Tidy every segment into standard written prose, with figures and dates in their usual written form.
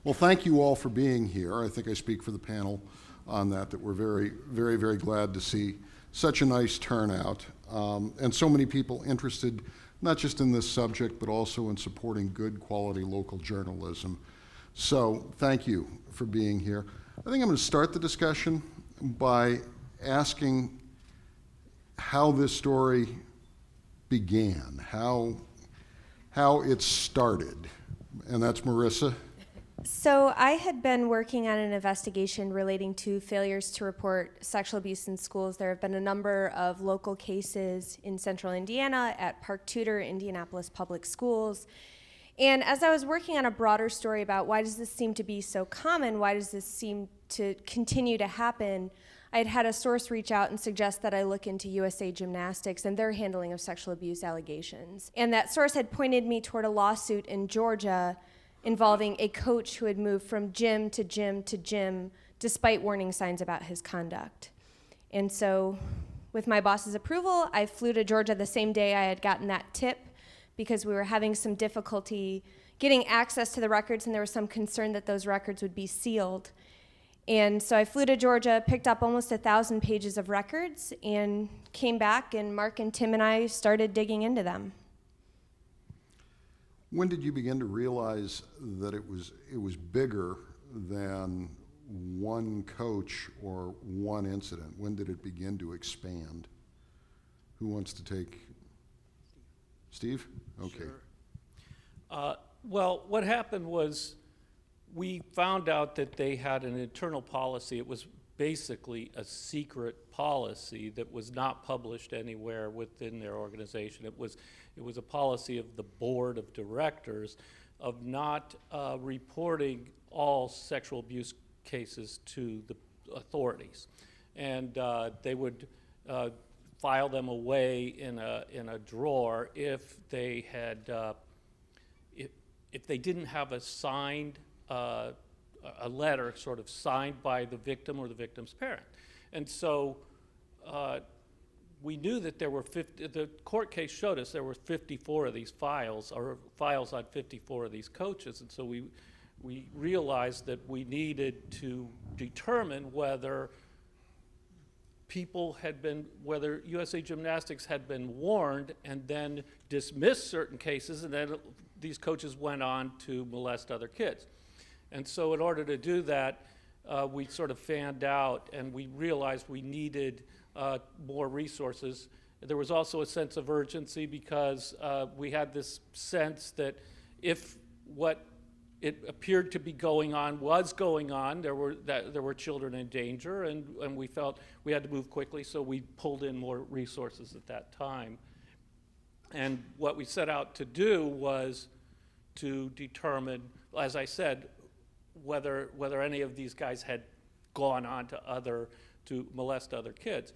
Well, thank you all for being here. I think I speak for the panel on that we're very, very, very glad to see such a nice turnout, and so many people interested not just in this subject, but also in supporting good quality local journalism. So thank you for being here. I think I'm going to start the discussion by asking how this story began, how it started. And that's Marisa. So I had been working on an investigation relating to failures to report sexual abuse in schools. There have been a number of local cases in central Indiana at Park Tudor, Indianapolis Public Schools. And as I was working on a broader story about why does this seem to be so common, why does this seem to continue to happen, I had had a source reach out and suggest that I look into USA Gymnastics and their handling of sexual abuse allegations. And that source had pointed me toward a lawsuit in Georgia involving a coach who had moved from gym to gym to gym despite warning signs about his conduct. And so with my boss's approval, I flew to Georgia the same day I had gotten that tip because we were having some difficulty getting access to the records, and there was some concern that those records would be sealed. And so I flew to Georgia, picked up almost 1,000 pages of records, and came back, and Mark and Tim and I started digging into them. When did you begin to realize that it was bigger than one coach or one incident? When did it begin to expand? Who wants to take? Steve? Okay. Sure. Well, what happened was we found out that they had an internal policy. It was basically a secret policy that was not published anywhere within their organization. It was a policy of the board of directors of not reporting all sexual abuse cases to the authorities, and they would file them away in a drawer if they had if they didn't have a signed a letter sort of signed by the victim or the victim's parent. And so we knew that there were the court case showed us there were 54 of these files, or files on 54 of these coaches. And so we realized that we needed to determine whether whether USA Gymnastics had been warned and then dismissed certain cases, and then these coaches went on to molest other kids. And so in order to do that, we sort of fanned out, and we realized we needed more resources. There was also a sense of urgency because we had this sense that if what it appeared to be going on was going on, there were children in danger, and we felt we had to move quickly, so we pulled in more resources at that time. And what we set out to do was to determine, as I said, whether any of these guys had gone on to molest other kids.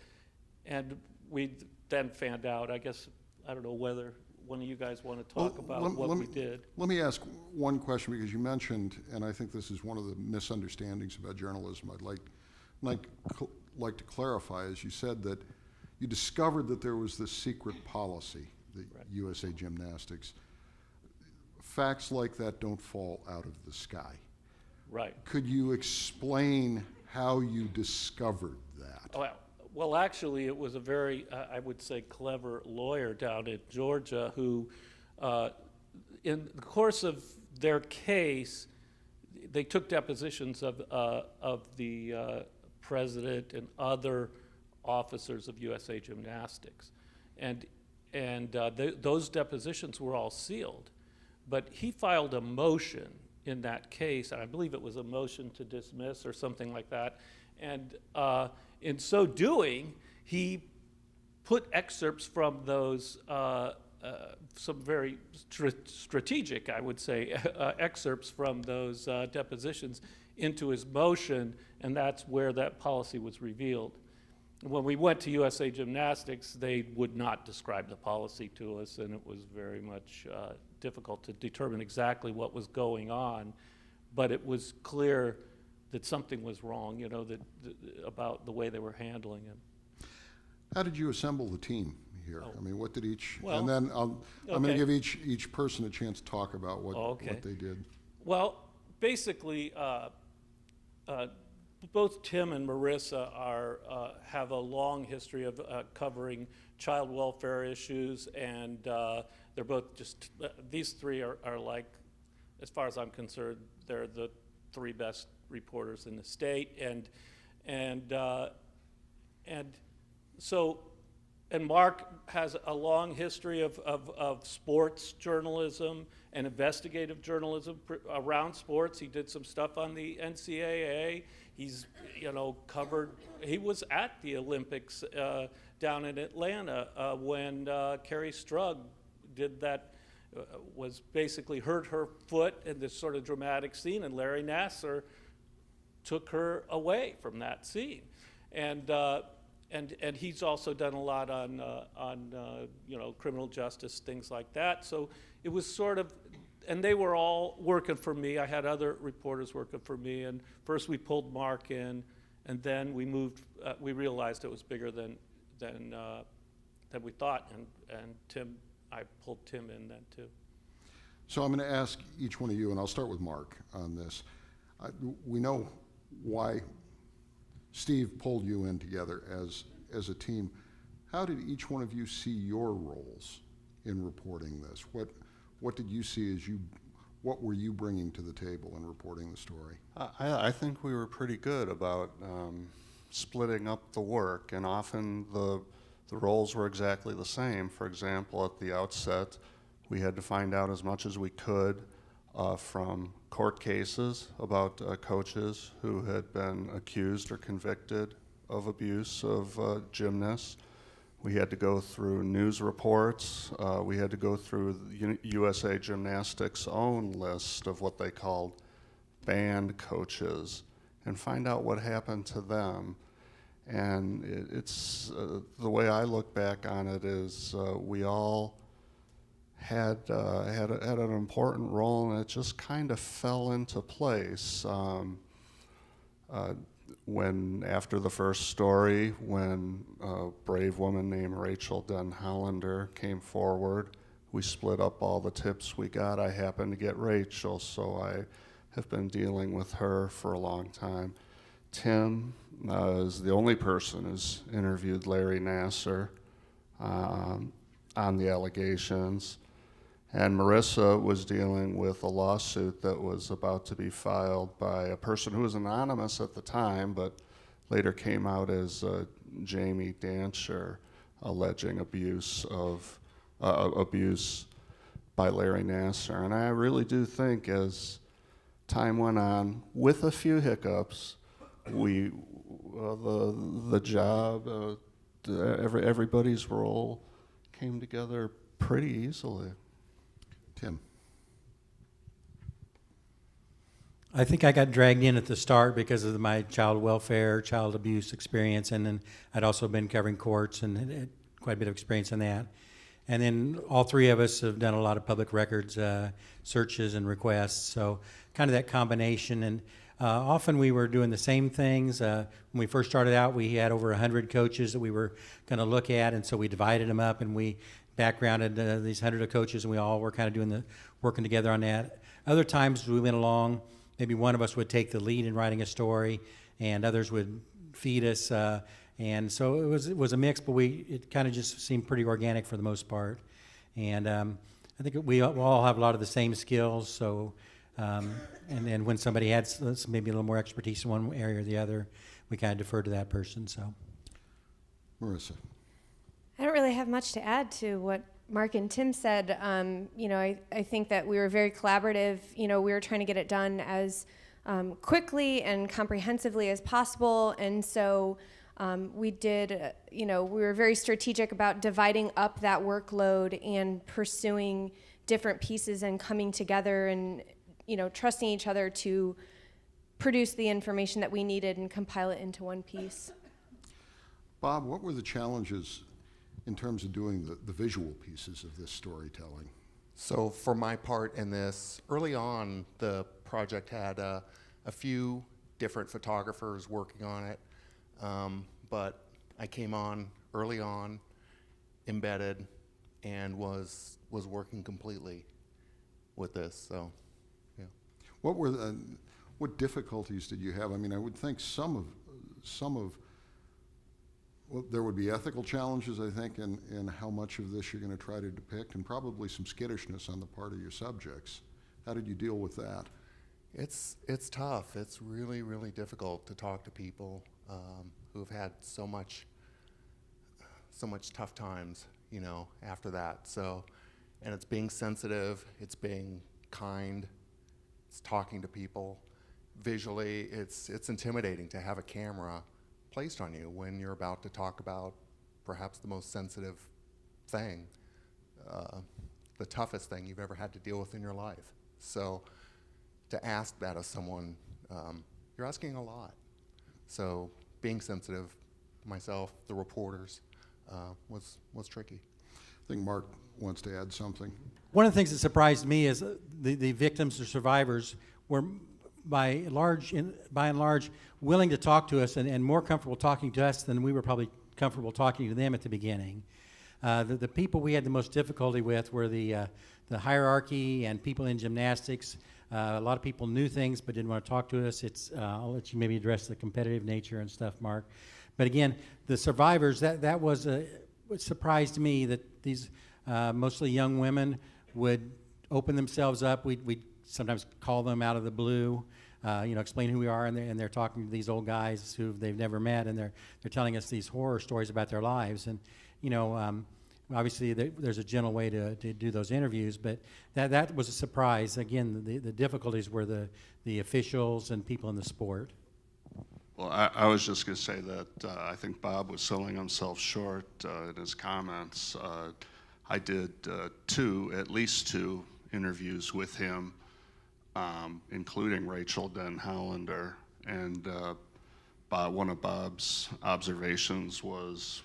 And we then fanned out, I guess, I don't know whether one of you guys want to talk about what we did. Let me ask one question, because you mentioned, and I think this is one of the misunderstandings about journalism I'd like to clarify, as you said that you discovered that there was this secret policy, the right. USA Gymnastics. Facts like that don't fall out of the sky. Right. Could you explain how you discovered that? Well, actually, it was a very, I would say, clever lawyer down in Georgia who, in the course of their case, they took depositions of the president and other officers of USA Gymnastics, and those depositions were all sealed. But he filed a motion in that case, and I believe it was a motion to dismiss or something like that. And in so doing, he put excerpts from those, some very strategic, I would say, excerpts from those depositions into his motion, and that's where that policy was revealed. When we went to USA Gymnastics, they would not describe the policy to us, and it was very much difficult to determine exactly what was going on, but it was clear that something was wrong, about the way they were handling it. How did you assemble the team here? I mean, what did each, well, and then I'm going to give each person a chance to talk about what they did. Well, basically, both Tim and Marisa have a long history of covering child welfare issues, and they're both just, these three are like, as far as I'm concerned, they're the three best reporters in the state, and Mark has a long history of sports journalism and investigative journalism around sports. He did some stuff on the NCAA. He's, covered, he was at the Olympics down in Atlanta when Carrie Strug did that, was basically hurt her foot in this sort of dramatic scene, and Larry Nassar took her away from that scene. And he's also done a lot on criminal justice, things like that. So it was sort of, and they were all working for me. I had other reporters working for me, and first we pulled Mark in, and then we moved. We realized it was bigger than we thought, and Tim, I pulled Tim in then too. So I'm going to ask each one of you, and I'll start with Mark on this. We know why Steve pulled you in together as a team. How did each one of you see your roles in reporting this? What did you see what were you bringing to the table in reporting the story? I think we were pretty good about splitting up the work, and often the roles were exactly the same. For example, at the outset, we had to find out as much as we could from court cases about coaches who had been accused or convicted of abuse of gymnasts. We had to go through news reports. We had to go through the USA Gymnastics' own list of what they called banned coaches and find out what happened to them. And it's the way I look back on it is we all had an important role, and it just kind of fell into place. When after the first story, when a brave woman named Rachel Dunn Hollander came forward, we split up all the tips we got. I happened to get Rachel, so I have been dealing with her for a long time. Tim is the only person who's interviewed Larry Nassar on the allegations. And Marisa was dealing with a lawsuit that was about to be filed by a person who was anonymous at the time, but later came out as Jamie Dancher, alleging abuse by Larry Nassar. And I really do think as time went on, with a few hiccups, the job, everybody's role came together pretty easily. Tim. I think I got dragged in at the start because of my child welfare, child abuse experience, and then I'd also been covering courts and had quite a bit of experience in that. And then all three of us have done a lot of public records searches and requests, so kind of that combination. And often we were doing the same things. When we first started out, we had over 100 coaches that we were going to look at, and so we divided them up and we backgrounded these 100 of coaches, and we all were kind of working together on that. Other times we went along, maybe one of us would take the lead in writing a story, and others would feed us. And so it was a mix, but it kind of just seemed pretty organic for the most part. And I think we all have a lot of the same skills. So, and then when somebody had maybe a little more expertise in one area or the other, we kind of deferred to that person. So, Marisa. I don't really have much to add to what Mark and Tim said. I think that we were very collaborative. We were trying to get it done as quickly and comprehensively as possible. And so we did, we were very strategic about dividing up that workload and pursuing different pieces and coming together and, trusting each other to produce the information that we needed and compile it into one piece. Bob, what were the challenges in terms of doing the visual pieces of this storytelling? So for my part in this, early on, the project had a few different photographers working on it, but I came on early on, embedded, and was working completely with this. So, yeah. What difficulties did you have? I mean, I would think well, there would be ethical challenges, I think, in how much of this you're going to try to depict, and probably some skittishness on the part of your subjects. How did you deal with that? It's tough. It's really, really difficult to talk to people who have had so much tough times, you know, after that. So, and it's being sensitive, it's being kind, it's talking to people. Visually, it's intimidating to have a camera placed on you when you're about to talk about perhaps the most sensitive thing, the toughest thing you've ever had to deal with in your life. So to ask that of someone, you're asking a lot. So being sensitive, myself, the reporters, was tricky. I think Mark wants to add something. One of the things that surprised me is the victims or survivors were by and large willing to talk to us and more comfortable talking to us than we were probably comfortable talking to them at the beginning. The people we had the most difficulty with were the hierarchy and people in gymnastics. A lot of people knew things but didn't want to talk to us. I'll let you maybe address the competitive nature and stuff, Mark. But again, the survivors, that was what surprised me, that these mostly young women would open themselves up. We'd sometimes call them out of the blue, explain who we are, and they're talking to these old guys who they've never met, and they're telling us these horror stories about their lives. And obviously there's a gentle way to do those interviews, but that was a surprise. Again, the difficulties were the officials and people in the sport. Well, I was just going to say that I think Bob was selling himself short in his comments. I did at least two interviews with him, including Rachel Den Hollander, and one of Bob's observations was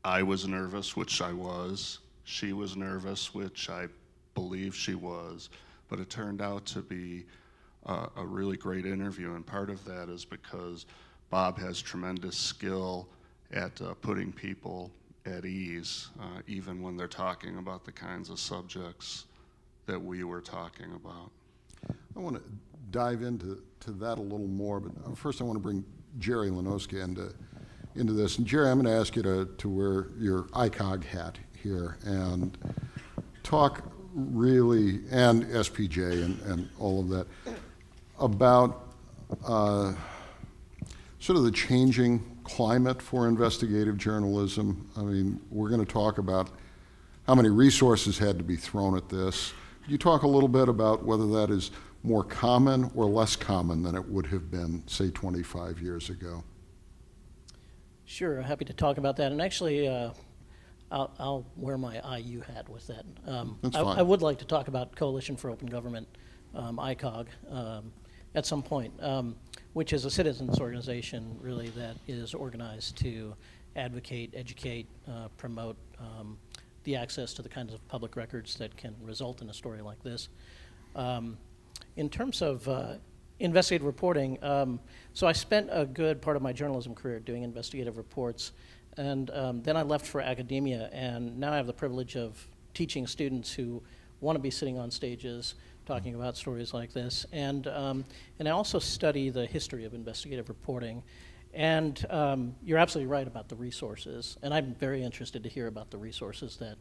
I was nervous, which I was. She was nervous, which I believe she was, but it turned out to be a really great interview, and part of that is because Bob has tremendous skill at putting people at ease, even when they're talking about the kinds of subjects that we were talking about. I want to dive into that a little more, but first I want to bring Gerry Lanosga into this. And Gerry, I'm going to ask you to wear your ICOG hat here and talk really, and SPJ and all of that, about sort of the changing climate for investigative journalism. I mean, we're going to talk about how many resources had to be thrown at this. Could you talk a little bit about whether that is more common or less common than it would have been, say, 25 years ago? Sure, happy to talk about that. And actually, I'll wear my IU hat with that. That's fine. I would like to talk about Coalition for Open Government, ICOG, at some point, which is a citizens organization, really, that is organized to advocate, educate, promote the access to the kinds of public records that can result in a story like this. In terms of investigative reporting, so I spent a good part of my journalism career doing investigative reports, and then I left for academia, and now I have the privilege of teaching students who want to be sitting on stages talking about stories like this, and I also study the history of investigative reporting. And you're absolutely right about the resources, and I'm very interested to hear about the resources that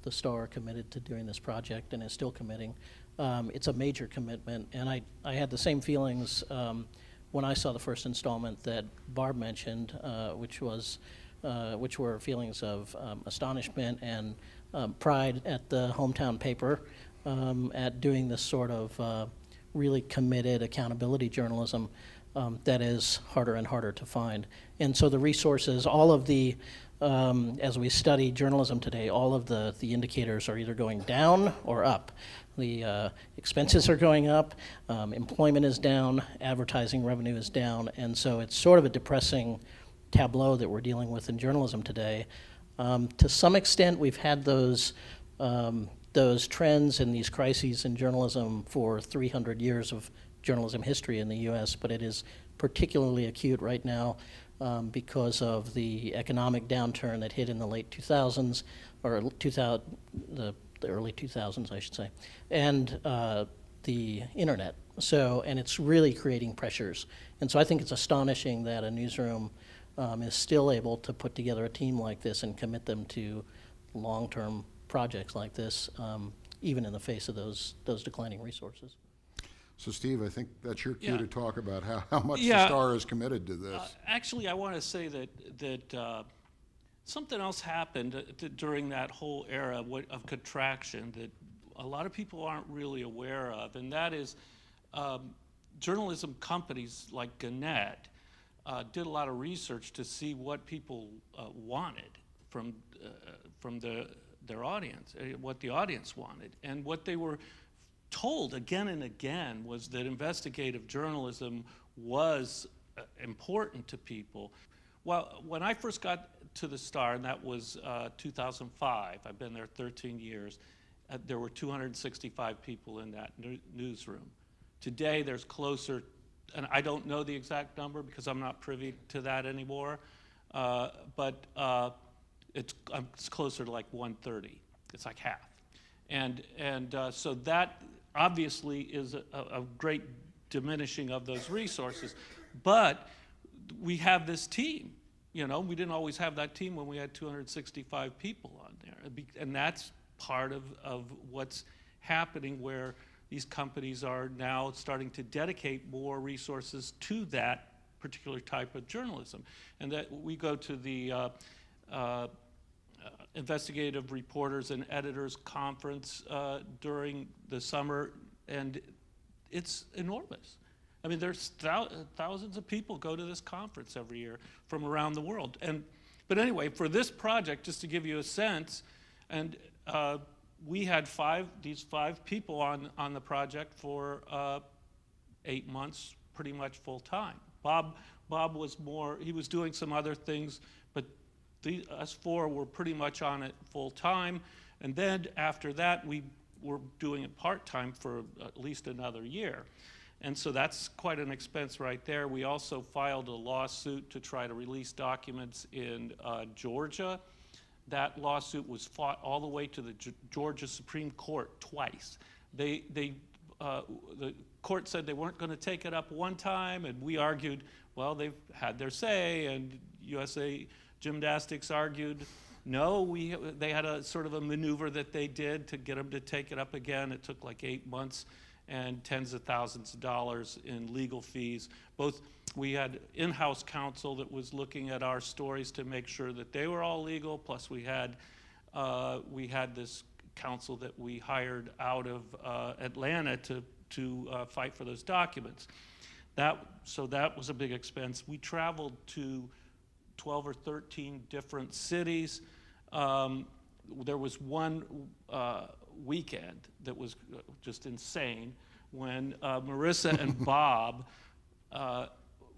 the Star committed to doing this project and is still committing. It's a major commitment, and I had the same feelings when I saw the first installment that Barb mentioned, which were feelings of astonishment and pride at the hometown paper at doing this sort of really committed accountability journalism that is harder and harder to find. And so the resources, all of the, as we study journalism today, all of the indicators are either going down or up. The expenses are going up, employment is down, advertising revenue is down, and so it's sort of a depressing tableau that we're dealing with in journalism today. To some extent, we've had those trends and these crises in journalism for 300 years of journalism history in the U.S., but it is particularly acute right now because of the economic downturn that hit in the late 2000s, or the early 2000s, I should say, and the internet So, and it's really creating pressures. And so I think it's astonishing that a newsroom is still able to put together a team like this and commit them to long-term projects like this, even in the face of those declining resources. So Steve, I think that's your cue Yeah. to talk about how much the Yeah. Star is committed to this. Actually, I want to say that something else happened during that whole era of contraction that a lot of people aren't really aware of, and that is journalism companies like Gannett did a lot of research to see what people wanted from their audience, what the audience wanted, and what they were told again and again was that investigative journalism was important to people. Well, when I first got to the Star, and that was 2005, I've been there 13 years, there were 265 people in that newsroom. Today there's closer, and I don't know the exact number because I'm not privy to that anymore, but it's closer to like 130. It's like half. And so that obviously is a great diminishing of those resources. But we have this team. You know, we didn't always have that team when we had 265 people on there. And that's part of what's happening, where these companies are now starting to dedicate more resources to that particular type of journalism. And that we go to the Investigative Reporters and Editors Conference during the summer, and it's enormous. I mean, there's thousands of people go to this conference every year from around the world. But anyway, for this project, just to give you a sense, and we had these five people on the project for 8 months, pretty much full time. Bob was more, he was doing some other things, but us four were pretty much on it full time. And then after that, we were doing it part time for at least another year. And so that's quite an expense right there. We also filed a lawsuit to try to release documents in Georgia. That lawsuit was fought all the way to the Georgia Supreme Court twice. The court said they weren't going to take it up one time, and we argued, well, they've had their say, and USA Gymnastics argued, no, they had a sort of a maneuver that they did to get them to take it up again. It took like 8 months and tens of thousands of dollars in legal fees. We had in-house counsel that was looking at our stories to make sure that they were all legal, plus we had this counsel that we hired out of Atlanta to fight for those documents. So that was a big expense. We traveled to 12 or 13 different cities. There was one weekend that was just insane when Marisa and Bob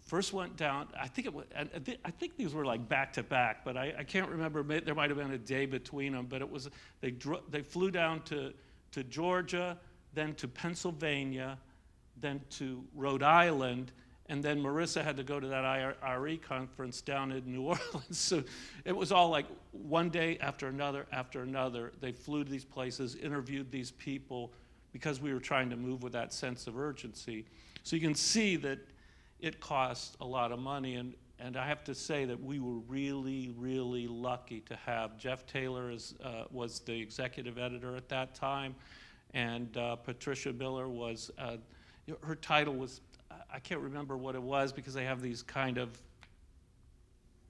first went down. I think these were like back to back, but I can't remember. There might have been a day between them, but it was they flew down to Georgia, then to Pennsylvania, then to Rhode Island, and then Marisa had to go to that IRE conference down in New Orleans. So it was all like one day after another after another. They flew to these places, interviewed these people, because we were trying to move with that sense of urgency. So you can see that it cost a lot of money, and I have to say that we were really, really lucky to have Jeff Taylor was the executive editor at that time, and Patricia Miller was, her title was, I can't remember what it was because they have these kind of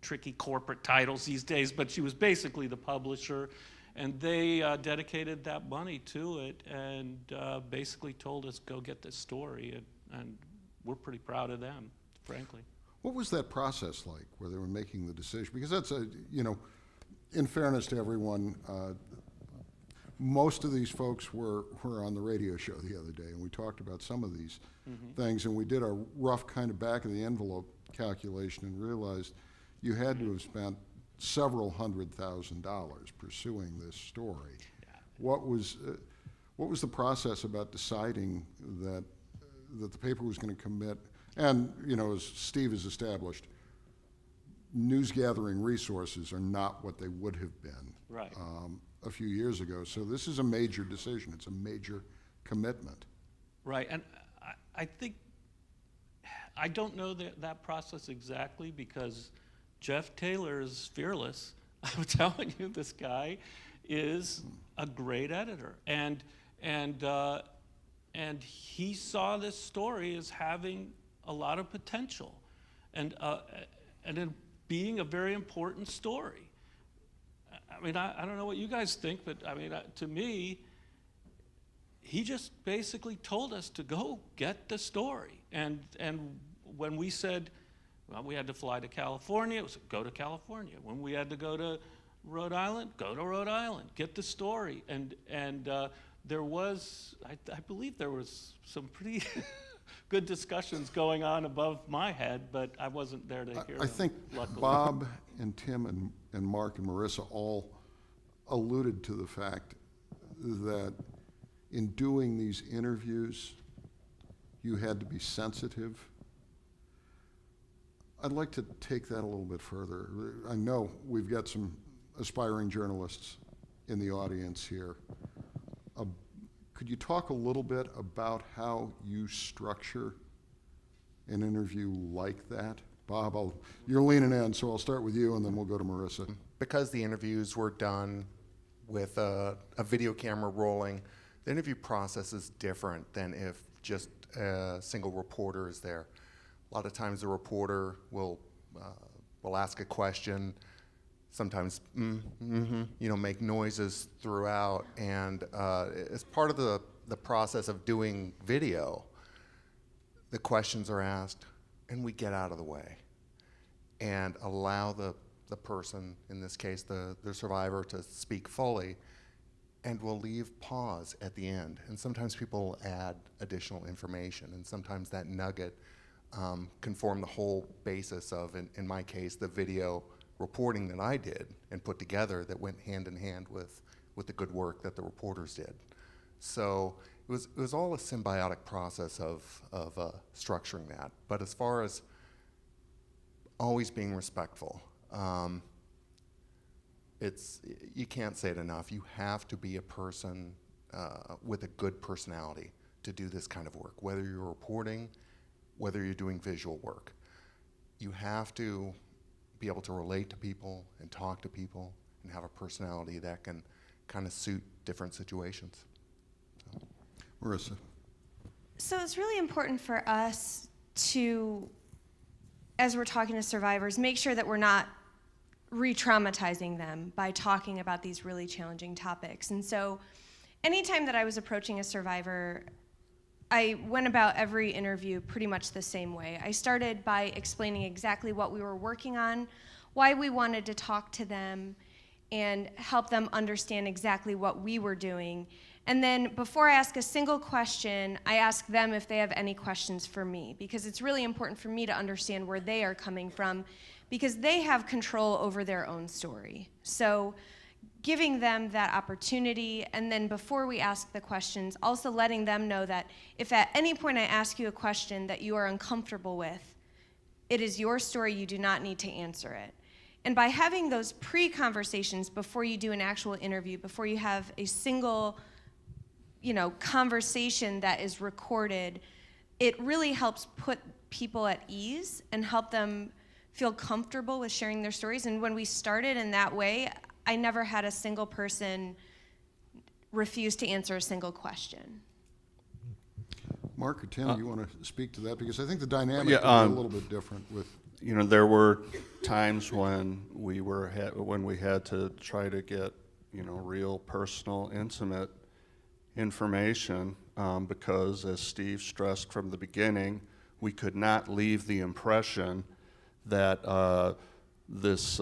tricky corporate titles these days, but she was basically the publisher, and they dedicated that money to it and basically told us, go get this story, and we're pretty proud of them, frankly. What was that process like where they were making the decision? Because that's in fairness to everyone, most of these folks were on the radio show the other day, and we talked about some of these things, and we did a rough kind of back of the envelope calculation and realized you had to have spent several $100,000 pursuing this story. Yeah. What was the process about deciding that the paper was going to commit? And as Steve has established, news gathering resources are not what they would have been Right. A few years ago. So this is a major decision. It's a major commitment. Right, and I think, I don't know that process exactly, because Jeff Taylor is fearless. I'm telling you, this guy is a great editor, and he saw this story as having a lot of potential, and it being a very important story. I mean, I don't know what you guys think, but I mean, to me, he just basically told us to go get the story. And when we said, well, we had to fly to California, it was go to California. When we had to go to Rhode Island, go to Rhode Island, get the story. And there was, I believe there was some pretty good discussions going on above my head, but I wasn't there to hear them, I think luckily. Bob and Tim and Mark and Marisa all alluded to the fact that in doing these interviews, you had to be sensitive. I'd like to take that a little bit further. I know we've got some aspiring journalists in the audience here. Could you talk a little bit about how you structure an interview like that? Bob, you're leaning in, so I'll start with you, and then we'll go to Marisa. Because the interviews were done with a video camera rolling, the interview process is different than if just a single reporter is there. A lot of times the reporter will ask a question, sometimes make noises throughout, and as part of the process of doing video, the questions are asked and we get out of the way and allow the person, in this case the survivor, to speak fully, and we'll leave pause at the end. And sometimes people add additional information, and sometimes that nugget can form the whole basis of, in my case, the video reporting that I did and put together that went hand in hand with the good work that the reporters did. So it was all a symbiotic process of structuring that. But as far as always being respectful, you can't say it enough. You have to be a person with a good personality to do this kind of work, whether you're reporting, whether you're doing visual work. You have to be able to relate to people and talk to people and have a personality that can kind of suit different situations. So. Marisa. So it's really important for us to, as we're talking to survivors, make sure that we're not re-traumatizing them by talking about these really challenging topics. And so anytime that I was approaching a survivor, I went about every interview pretty much the same way. I started by explaining exactly what we were working on, why we wanted to talk to them, and help them understand exactly what we were doing. And then before I ask a single question, I ask them if they have any questions for me, because it's really important for me to understand where they are coming from, because they have control over their own story. So giving them that opportunity, and then before we ask the questions, also letting them know that if at any point I ask you a question that you are uncomfortable with, it is your story, you do not need to answer it. And by having those pre-conversations before you do an actual interview, before you have a single, conversation that is recorded, it really helps put people at ease and help them feel comfortable with sharing their stories. And when we started in that way, I never had a single person refuse to answer a single question. Mark or Tim, you want to speak to that? Because I think the dynamic is a little bit different with... There were times when we had to try to get, real personal, intimate information because, as Steve stressed from the beginning, we could not leave the impression that this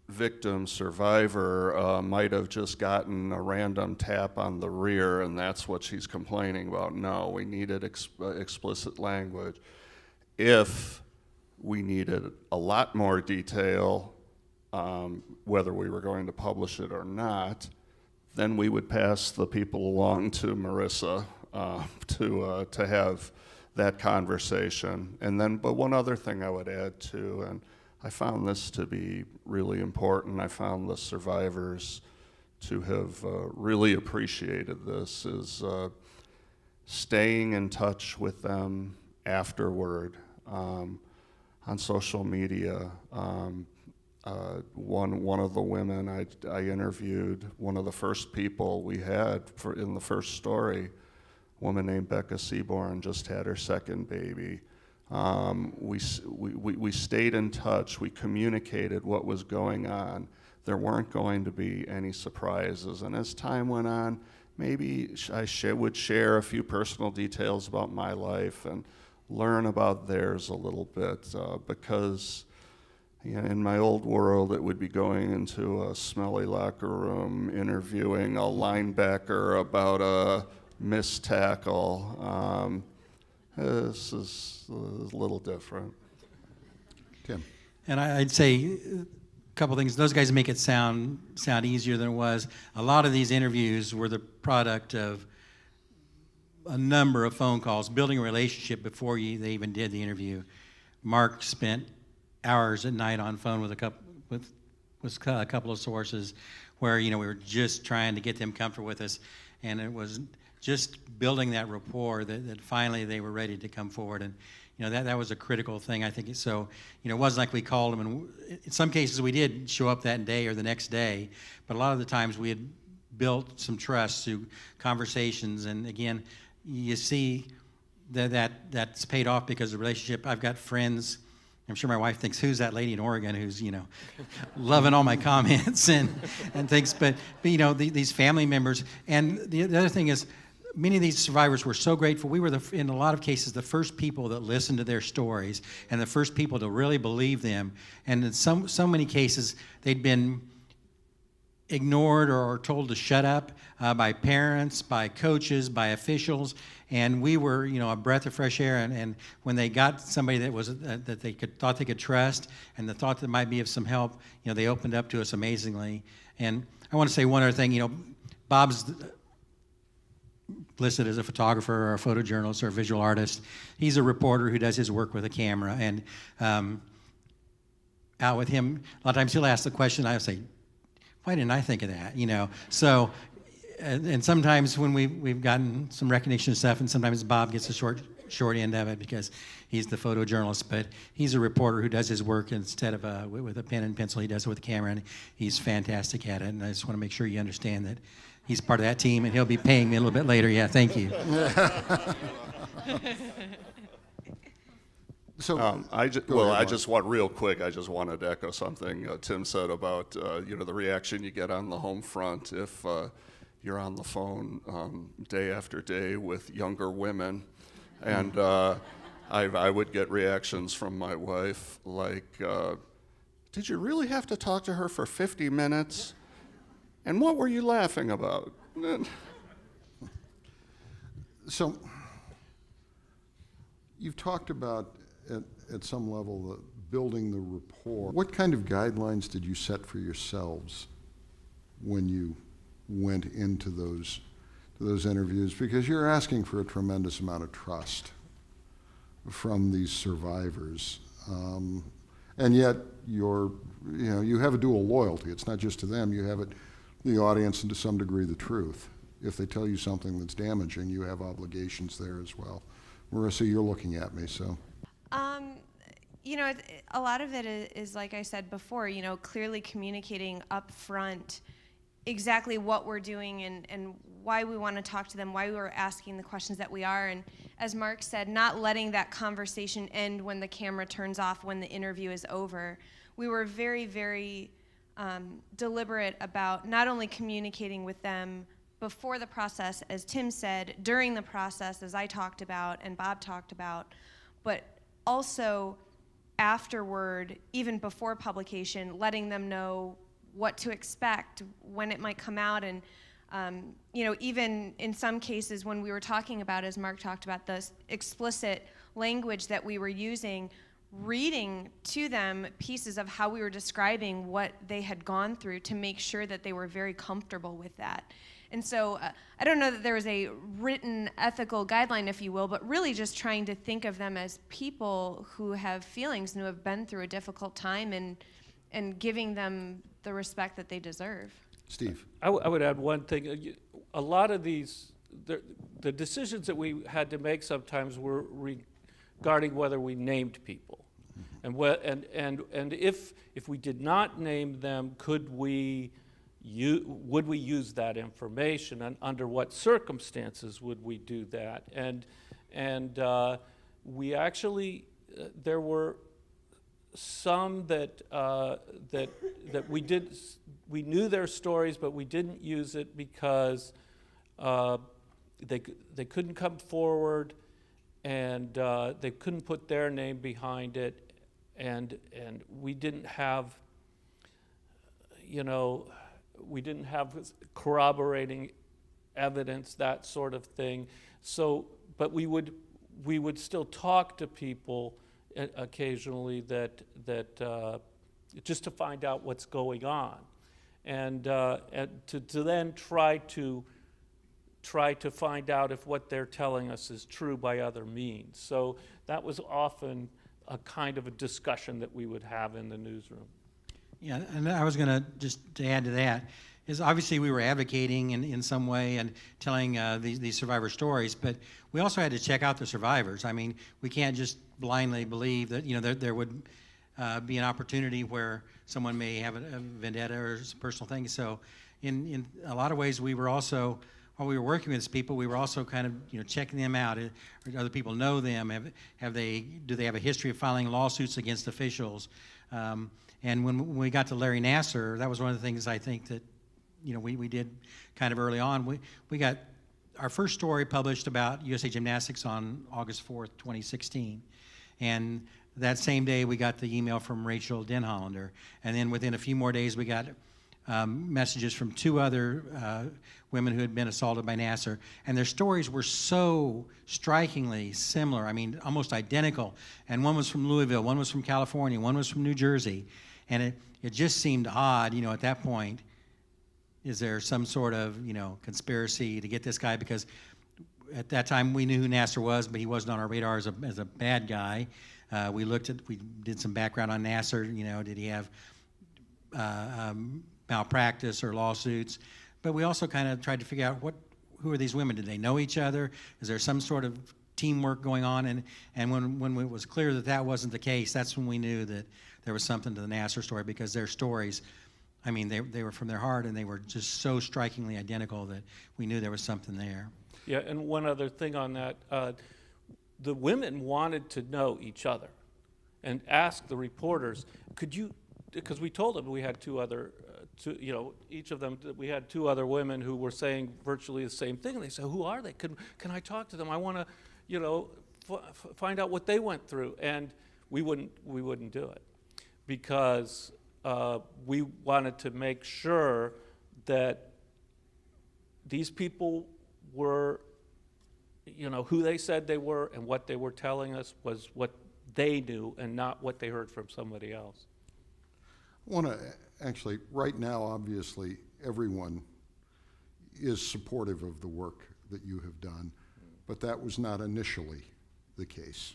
victim survivor might have just gotten a random tap on the rear and that's what she's complaining about. No, we needed explicit language. If we needed a lot more detail, whether we were going to publish it or not, then we would pass the people along to Marisa to have that conversation. And then, but one other thing I would add too, and I found this to be really important, I found the survivors to have really appreciated this, is staying in touch with them afterward on social media. One of the women I interviewed, one of the first people we had in the first story, a woman named Becca Seaborn, just had her second baby. We stayed in touch. We communicated what was going on. There weren't going to be any surprises. And as time went on, maybe I would share a few personal details about my life and learn about theirs a little bit, because in my old world, it would be going into a smelly locker room, interviewing a linebacker about a missed tackle. This is a little different. Tim. And I'd say a couple things. Those guys make it sound easier than it was. A lot of these interviews were the product of a number of phone calls, building a relationship before they even did the interview. Mark spent hours at night on phone with a couple of sources where we were just trying to get them comfortable with us, and it was just building that rapport that finally they were ready to come forward. And that was a critical thing, I think. So it wasn't like we called them, and in some cases we did show up that day or the next day, but a lot of the times we had built some trust through conversations. And again, you see that's paid off because of the relationship. I've got friends, I'm sure my wife thinks, who's that lady in Oregon who's, loving all my comments and things, but these family members. And the other thing is, many of these survivors were so grateful. We were, in a lot of cases, the first people that listened to their stories and the first people to really believe them. And in so many cases, they'd been ignored or told to shut up by parents, by coaches, by officials, and we were, a breath of fresh air. And when they got somebody that they thought they could trust, and the thought that might be of some help, they opened up to us amazingly. And I want to say one other thing. Bob's listed as a photographer or a photojournalist or a visual artist. He's a reporter who does his work with a camera, and out with him, a lot of times he'll ask the question, I'll say, why didn't I think of that? So, and sometimes when we've gotten some recognition and stuff, and sometimes Bob gets the short end of it because he's the photojournalist, but he's a reporter who does his work instead of with a pen and pencil. He does it with a camera, and he's fantastic at it. And I just want to make sure you understand that he's part of that team, and he'll be paying me a little bit later. Yeah, thank you. So, I just want real quick. I just wanted to echo something Tim said about the reaction you get on the home front if you're on the phone day after day with younger women, and I would get reactions from my wife like, "Did you really have to talk to her for 50 minutes? And what were you laughing about?" So, you've talked about at some level building the rapport. What kind of guidelines did you set for yourselves when you went into those interviews? Because you're asking for a tremendous amount of trust from these survivors, and yet you have a dual loyalty. It's not just to them; you have it the audience and to some degree the truth. If they tell you something that's damaging, you have obligations there as well. Marisa, you're looking at me, so. A lot of it is like I said before, clearly communicating up front exactly what we're doing and why we want to talk to them, why we were asking the questions that we are. And as Mark said, not letting that conversation end when the camera turns off, when the interview is over. We were very, very deliberate about not only communicating with them before the process, as Tim said, during the process, as I talked about and Bob talked about, but also afterward, even before publication, letting them know what to expect, when it might come out, and even in some cases when we were talking about, as Mark talked about, the explicit language that we were using, reading to them pieces of how we were describing what they had gone through to make sure that they were very comfortable with that. And so I don't know that there was a written ethical guideline, if you will, but really just trying to think of them as people who have feelings and who have been through a difficult time, and giving them the respect that they deserve. Steve. I would add one thing. A lot of these the decisions that we had to make sometimes were regarding whether we named people. And if we did not name them, would we use that information, and under what circumstances would we do that? And we actually, there were some that we knew their stories, but we didn't use it because they couldn't come forward, and they couldn't put their name behind it, and we didn't have, we didn't have corroborating evidence, that sort of thing. So, but we would still talk to people occasionally that just to find out what's going on, and to then try to find out if what they're telling us is true by other means. So that was often a kind of a discussion that we would have in the newsroom. Yeah, and I was going to just to add to that, is obviously we were advocating in some way and telling these survivor stories, but we also had to check out the survivors. I mean, we can't just blindly believe that, there would be an opportunity where someone may have a vendetta or some personal thing. So in a lot of ways, we were also, while we were working with these people, we were also kind of, checking them out. Or other people know them? Do they have a history of filing lawsuits against officials? And when we got to Larry Nassar, that was one of the things I think that, we did kind of early on. We got our first story published about USA Gymnastics on August 4th, 2016. And that same day, we got the email from Rachel Denhollander. And then within a few more days, we got messages from two other women who had been assaulted by Nassar. And their stories were so strikingly similar, I mean, almost identical. And one was from Louisville, one was from California, one was from New Jersey. And it just seemed odd, at that point. Is there some sort of, conspiracy to get this guy? Because at that time we knew who Nassar was, but he wasn't on our radar as a bad guy. We did some background on Nassar. Did he have malpractice or lawsuits? But we also kind of tried to figure out who are these women? Did they know each other? Is there some sort of teamwork going on? And when it was clear that that wasn't the case, that's when we knew that there was something to the Nassar story, because their stories, I mean, they were from their heart, and they were just so strikingly identical that we knew there was something there. Yeah, and one other thing on that, the women wanted to know each other and asked the reporters, because we told them we had each of them, we had two other women who were saying virtually the same thing. And they said, who are they? Can I talk to them? I want to, find out what they went through. And we wouldn't do it, because we wanted to make sure that these people were, who they said they were, and what they were telling us was what they knew and not what they heard from somebody else. I want to actually, right now, obviously, everyone is supportive of the work that you have done, but that was not initially the case,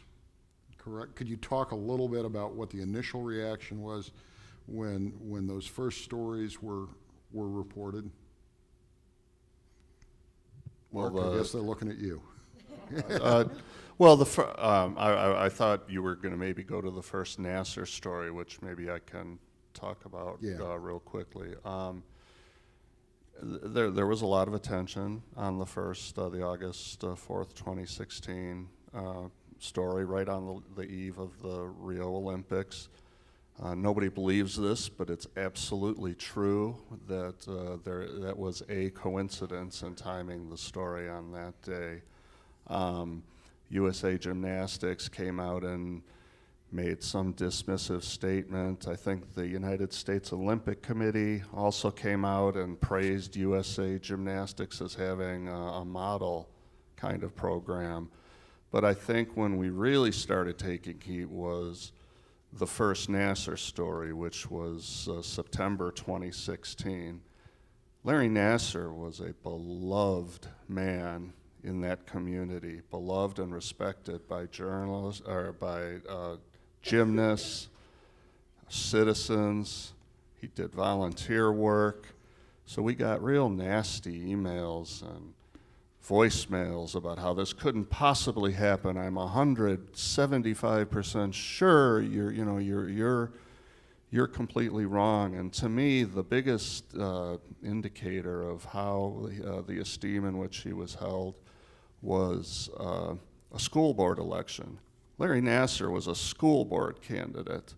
correct? Could you talk a little bit about what the initial reaction was when those first stories were reported? Well, Mark, I guess they're looking at you. I thought you were going to maybe go to the first Nassar story, which maybe I can talk about real quickly. There was a lot of attention on the first, the August 4th, 2016 story, right on the eve of the Rio Olympics. Nobody believes this, but it's absolutely true that that was a coincidence in timing the story on that day. USA Gymnastics came out and made some dismissive statement. I think the United States Olympic Committee also came out and praised USA Gymnastics as having a model kind of program. But I think when we really started taking heat was the first Nassar story, which was September 2016. Larry Nassar was a beloved man in that community, beloved and respected by journalists, or by gymnasts, citizens. He did volunteer work. So we got real nasty emails and voicemails about how this couldn't possibly happen. I'm 175% sure you're completely wrong. And to me, the biggest indicator of how the esteem in which he was held was a school board election. Larry Nassar was a school board candidate,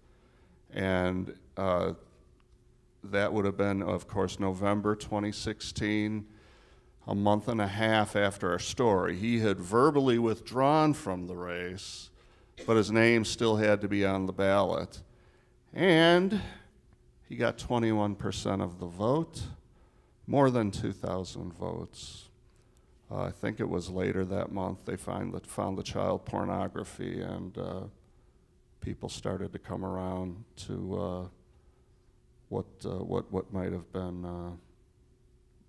and that would have been, of course, November 2016, a month and a half after our story. He had verbally withdrawn from the race, but his name still had to be on the ballot. And he got 21% of the vote, more than 2,000 votes. I think it was later that month they found the child pornography, and people started to come around to what might have been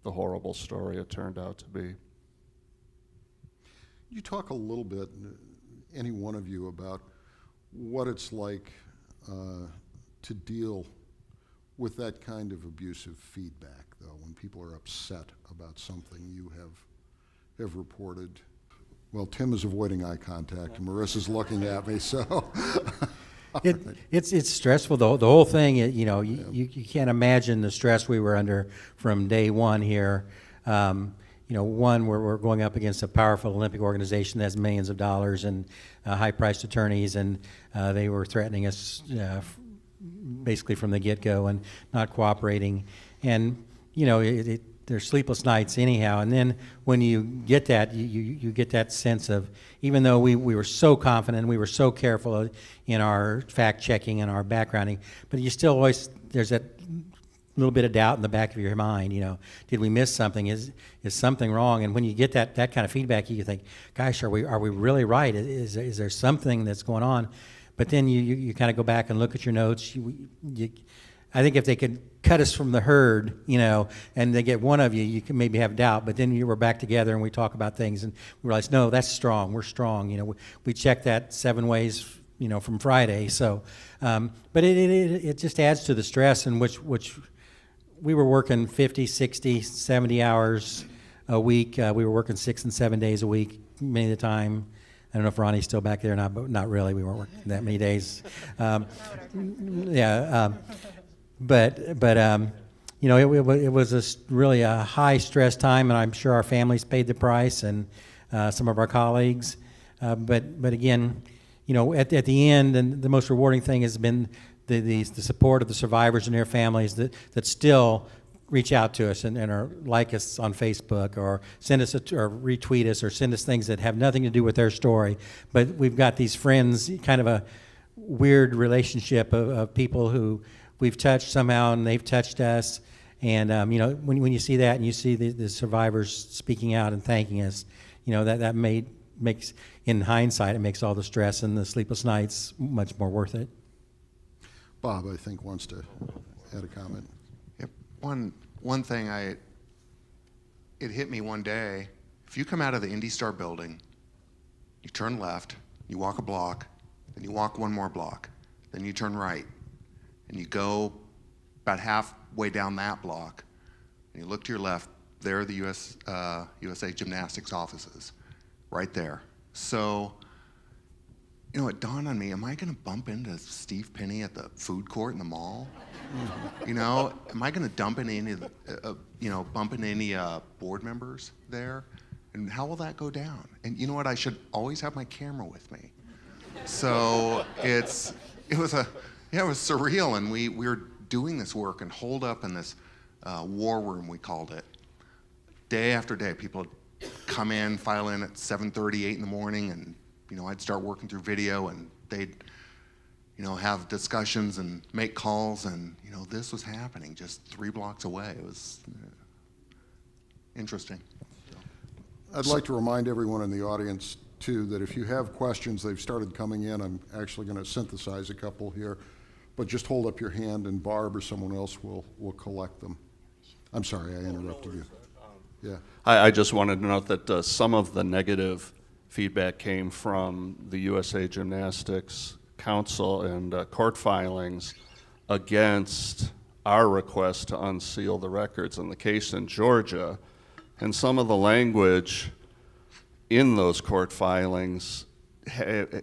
the horrible story it turned out to be. You talk a little bit, any one of you, about what it's like to deal with that kind of abusive feedback, though, when people are upset about something you have reported. Well, Tim is avoiding eye contact, and Marissa's looking at me, so. It's stressful. The whole thing, you can't imagine the stress we were under from day one here. One, we're going up against a powerful Olympic organization that has millions of dollars and high-priced attorneys, and they were threatening us basically from the get-go and not cooperating. And, there's sleepless nights anyhow. And then when you get that, you get that sense of, even though we were so confident, we were so careful in our fact-checking and our backgrounding, but you still always, there's that little bit of doubt in the back of your mind, did we miss something? Is something wrong? And when you get that kind of feedback, you think, gosh, are we really right? Is there something that's going on? But then you kind of go back and look at your notes. I think if they could cut us from the herd, and they get one of you, you can maybe have doubt. But then you were back together and we talk about things and we realize, no, that's strong. We're strong. We checked that 7 ways, from Friday. So, but it just adds to the stress in which we were working 50, 60, 70 hours a week. We were working 6 and 7 days a week, many of the time. I don't know if Ronnie's still back there or not, but not really. We weren't working that many days. But it was really a high stress time, and I'm sure our families paid the price, and some of our colleagues. But again, at the end, and the most rewarding thing has been the support of the survivors and their families that still reach out to us and are like us on Facebook, or send us or retweet us, or send us things that have nothing to do with their story. But we've got these friends, kind of a weird relationship of people who we've touched somehow, and they've touched us. And when you see that, and you see the survivors speaking out and thanking us, that makes, in hindsight, it makes all the stress and the sleepless nights much more worth it. Bob, I think, wants to add a comment. Yep. One thing it hit me one day. If you come out of the Indy Star building, you turn left, you walk a block, then you walk one more block, then you turn right, and you go about halfway down that block, and you look to your left, there are the USA Gymnastics offices, right there. So, it dawned on me, am I going to bump into Steve Penny at the food court in the mall? Am I going to bump into any board members there? And how will that go down? And you know what? I should always have my camera with me. So it was surreal, and we were doing this work and holed up in this war room, we called it. Day after day, people would come in, file in at 7:30, 8 in the morning, and I'd start working through video, and they'd have discussions and make calls, and this was happening just 3 blocks away. It was interesting. I'd like to remind everyone in the audience, too, that if you have questions, they've started coming in. I'm actually going to synthesize a couple here, but just hold up your hand, and Barb or someone else will collect them. I'm sorry, I interrupted you. Yeah. I just wanted to note that some of the negative feedback came from the USA Gymnastics Council and court filings against our request to unseal the records in the case in Georgia. And some of the language in those court filings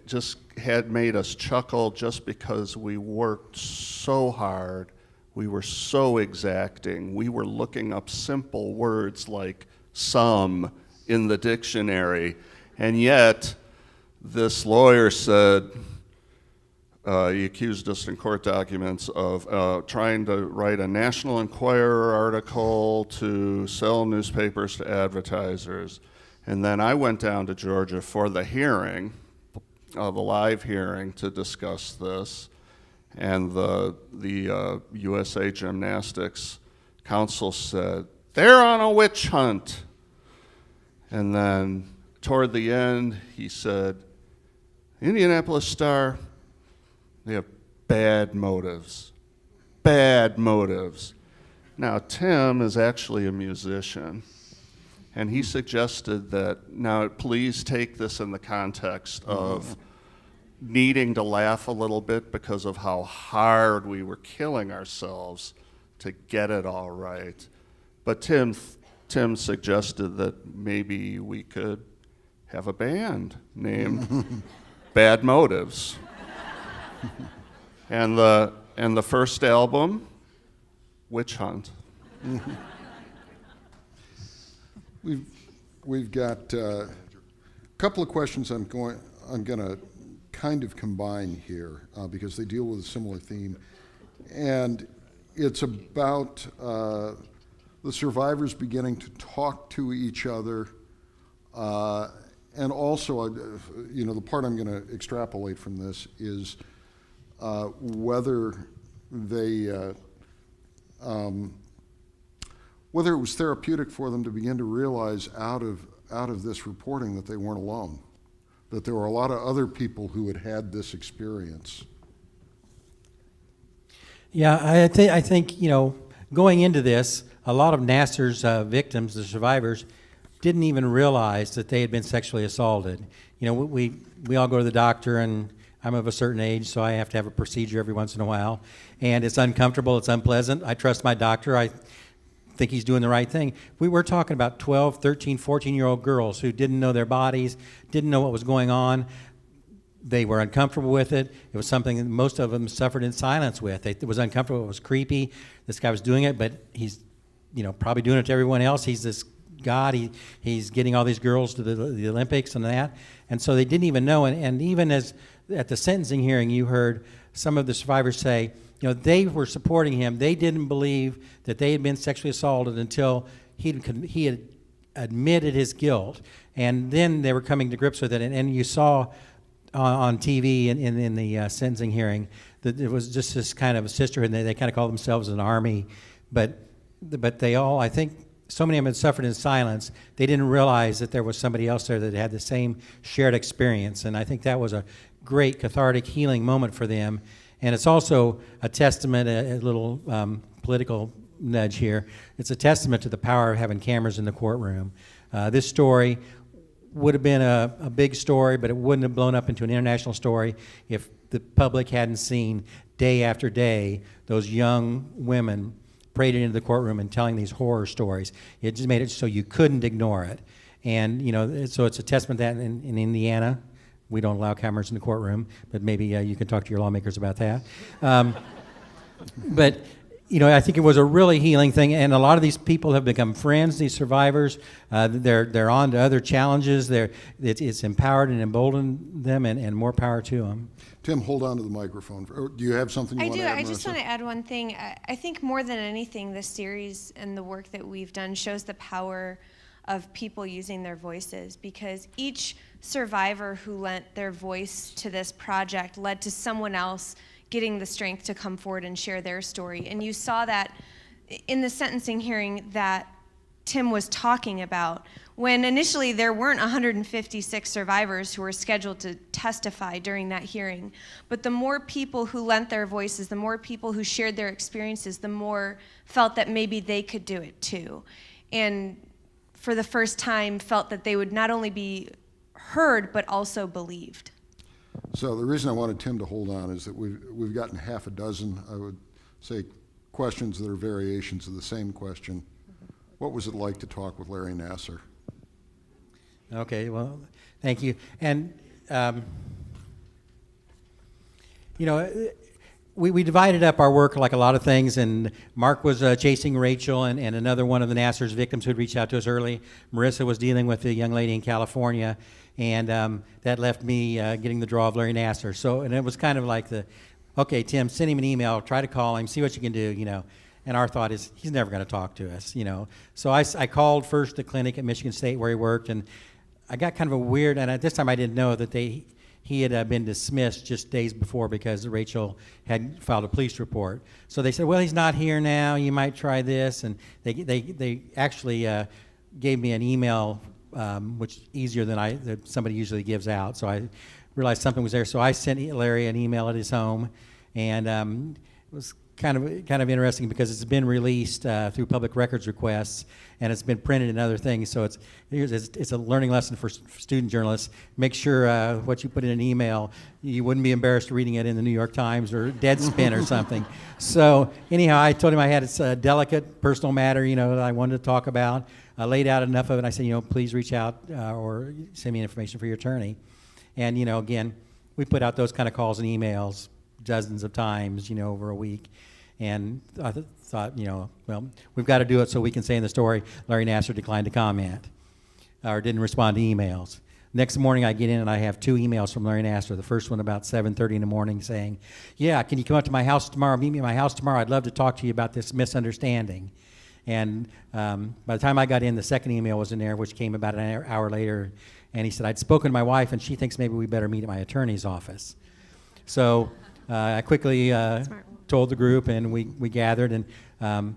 just had made us chuckle, just because we worked so hard. We were so exacting. We were looking up simple words like some in the dictionary, and yet this lawyer said, he accused us in court documents of trying to write a National Enquirer article to sell newspapers to advertisers. And then I went down to Georgia for the hearing, the live hearing, to discuss this. And the USA Gymnastics Council said, they're on a witch hunt. And then toward the end, he said, Indianapolis Star, they have bad motives. Bad motives. Now, Tim is actually a musician, and he suggested that, now please take this in the context of needing to laugh a little bit because of how hard we were killing ourselves to get it all right. But Tim suggested that maybe we could have a band named Bad Motives. And the first album, Witch Hunt. We've got a couple of questions I'm going to kind of combine here because they deal with a similar theme, and it's about the survivors beginning to talk to each other, and also, the part I'm going to extrapolate from this is whether it was therapeutic for them to begin to realize out of this reporting that they weren't alone, that there were a lot of other people who had had this experience. Yeah, I think going into this, a lot of Nassar's victims, the survivors, didn't even realize that they had been sexually assaulted. We all go to the doctor, and I'm of a certain age, so I have to have a procedure every once in a while, and it's uncomfortable, it's unpleasant. I trust my doctor. I think he's doing the right thing. We were talking about 12, 13, 14-year-old girls who didn't know their bodies, didn't know what was going on. They were uncomfortable with it. It was something that most of them suffered in silence with. It was uncomfortable. It was creepy. This guy was doing it, but he's, probably doing it to everyone else. He's this god. He's getting all these girls to the Olympics and that. And so they didn't even know. And even as at the sentencing hearing, you heard some of the survivors say, they were supporting him. They didn't believe that they had been sexually assaulted until he had admitted his guilt. And then they were coming to grips with it. And you saw on TV in the sentencing hearing that it was just this kind of a sisterhood, and they kind of call themselves an army. But they all, I think, so many of them had suffered in silence. They didn't realize that there was somebody else there that had the same shared experience. And I think that was a great cathartic healing moment for them. And it's also a testament, a little political nudge here. It's a testament to the power of having cameras in the courtroom. This story would have been a big story, but it wouldn't have blown up into an international story if the public hadn't seen day after day those young women parading into the courtroom and telling these horror stories. It just made it so you couldn't ignore it. And, so it's a testament that in Indiana, we don't allow cameras in the courtroom, but maybe you can talk to your lawmakers about that. But I think it was a really healing thing, and a lot of these people have become friends. These survivors, they're on to other challenges. It's empowered and emboldened them, and more power to them. Tim, hold on to the microphone. Do you have something you want to add, I just Marisa? want to add one thing. I think more than anything, this series and the work that we've done shows the power of people using their voices, because each survivor who lent their voice to this project led to someone else getting the strength to come forward and share their story. And you saw that in the sentencing hearing that Tim was talking about, when initially there weren't 156 survivors who were scheduled to testify during that hearing. But the more people who lent their voices, the more people who shared their experiences, the more felt that maybe they could do it too. And for the first time felt that they would not only be heard, but also believed. So the reason I wanted Tim to hold on is that we've gotten half a dozen, I would say, questions that are variations of the same question. What was it like to talk with Larry Nassar? Okay, well, thank you. And, we divided up our work like a lot of things, and Mark was chasing Rachel and another one of the Nassar's victims who had reached out to us early. Marissa was dealing with a young lady in California, and that left me getting the draw of Larry Nassar. So, and it was kind of like okay, Tim, send him an email, try to call him, see what you can do, And our thought is, he's never going to talk to us, So I called first the clinic at Michigan State where he worked, and I got kind of a weird, and at this time I didn't know that he had been dismissed just days before because Rachel had filed a police report. So they said, well, he's not here now, you might try this, and they actually gave me an email, which is easier than somebody usually gives out. So I realized something was there, so I sent Larry an email at his home, and it was kind of interesting because it's been released through public records requests, and it's been printed and other things. So it's a learning lesson for student journalists. Make sure what you put in an email, you wouldn't be embarrassed reading it in the New York Times or Deadspin or something. So anyhow, I told him I had a delicate personal matter, that I wanted to talk about. I laid out enough of it. I said, please reach out or send me information for your attorney. And again, we put out those kind of calls and emails dozens of times, over a week. And I thought, well, we've got to do it so we can say in the story, Larry Nassar declined to comment or didn't respond to emails. Next morning I get in and I have 2 emails from Larry Nassar. The first one about 7:30 in the morning saying, yeah, can you come up to my house tomorrow, meet me at my house tomorrow? I'd love to talk to you about this misunderstanding. And by the time I got in, the second email was in there, which came about an hour later. And he said, I'd spoken to my wife and she thinks maybe we better meet at my attorney's office. So I quickly told the group, and we gathered, and I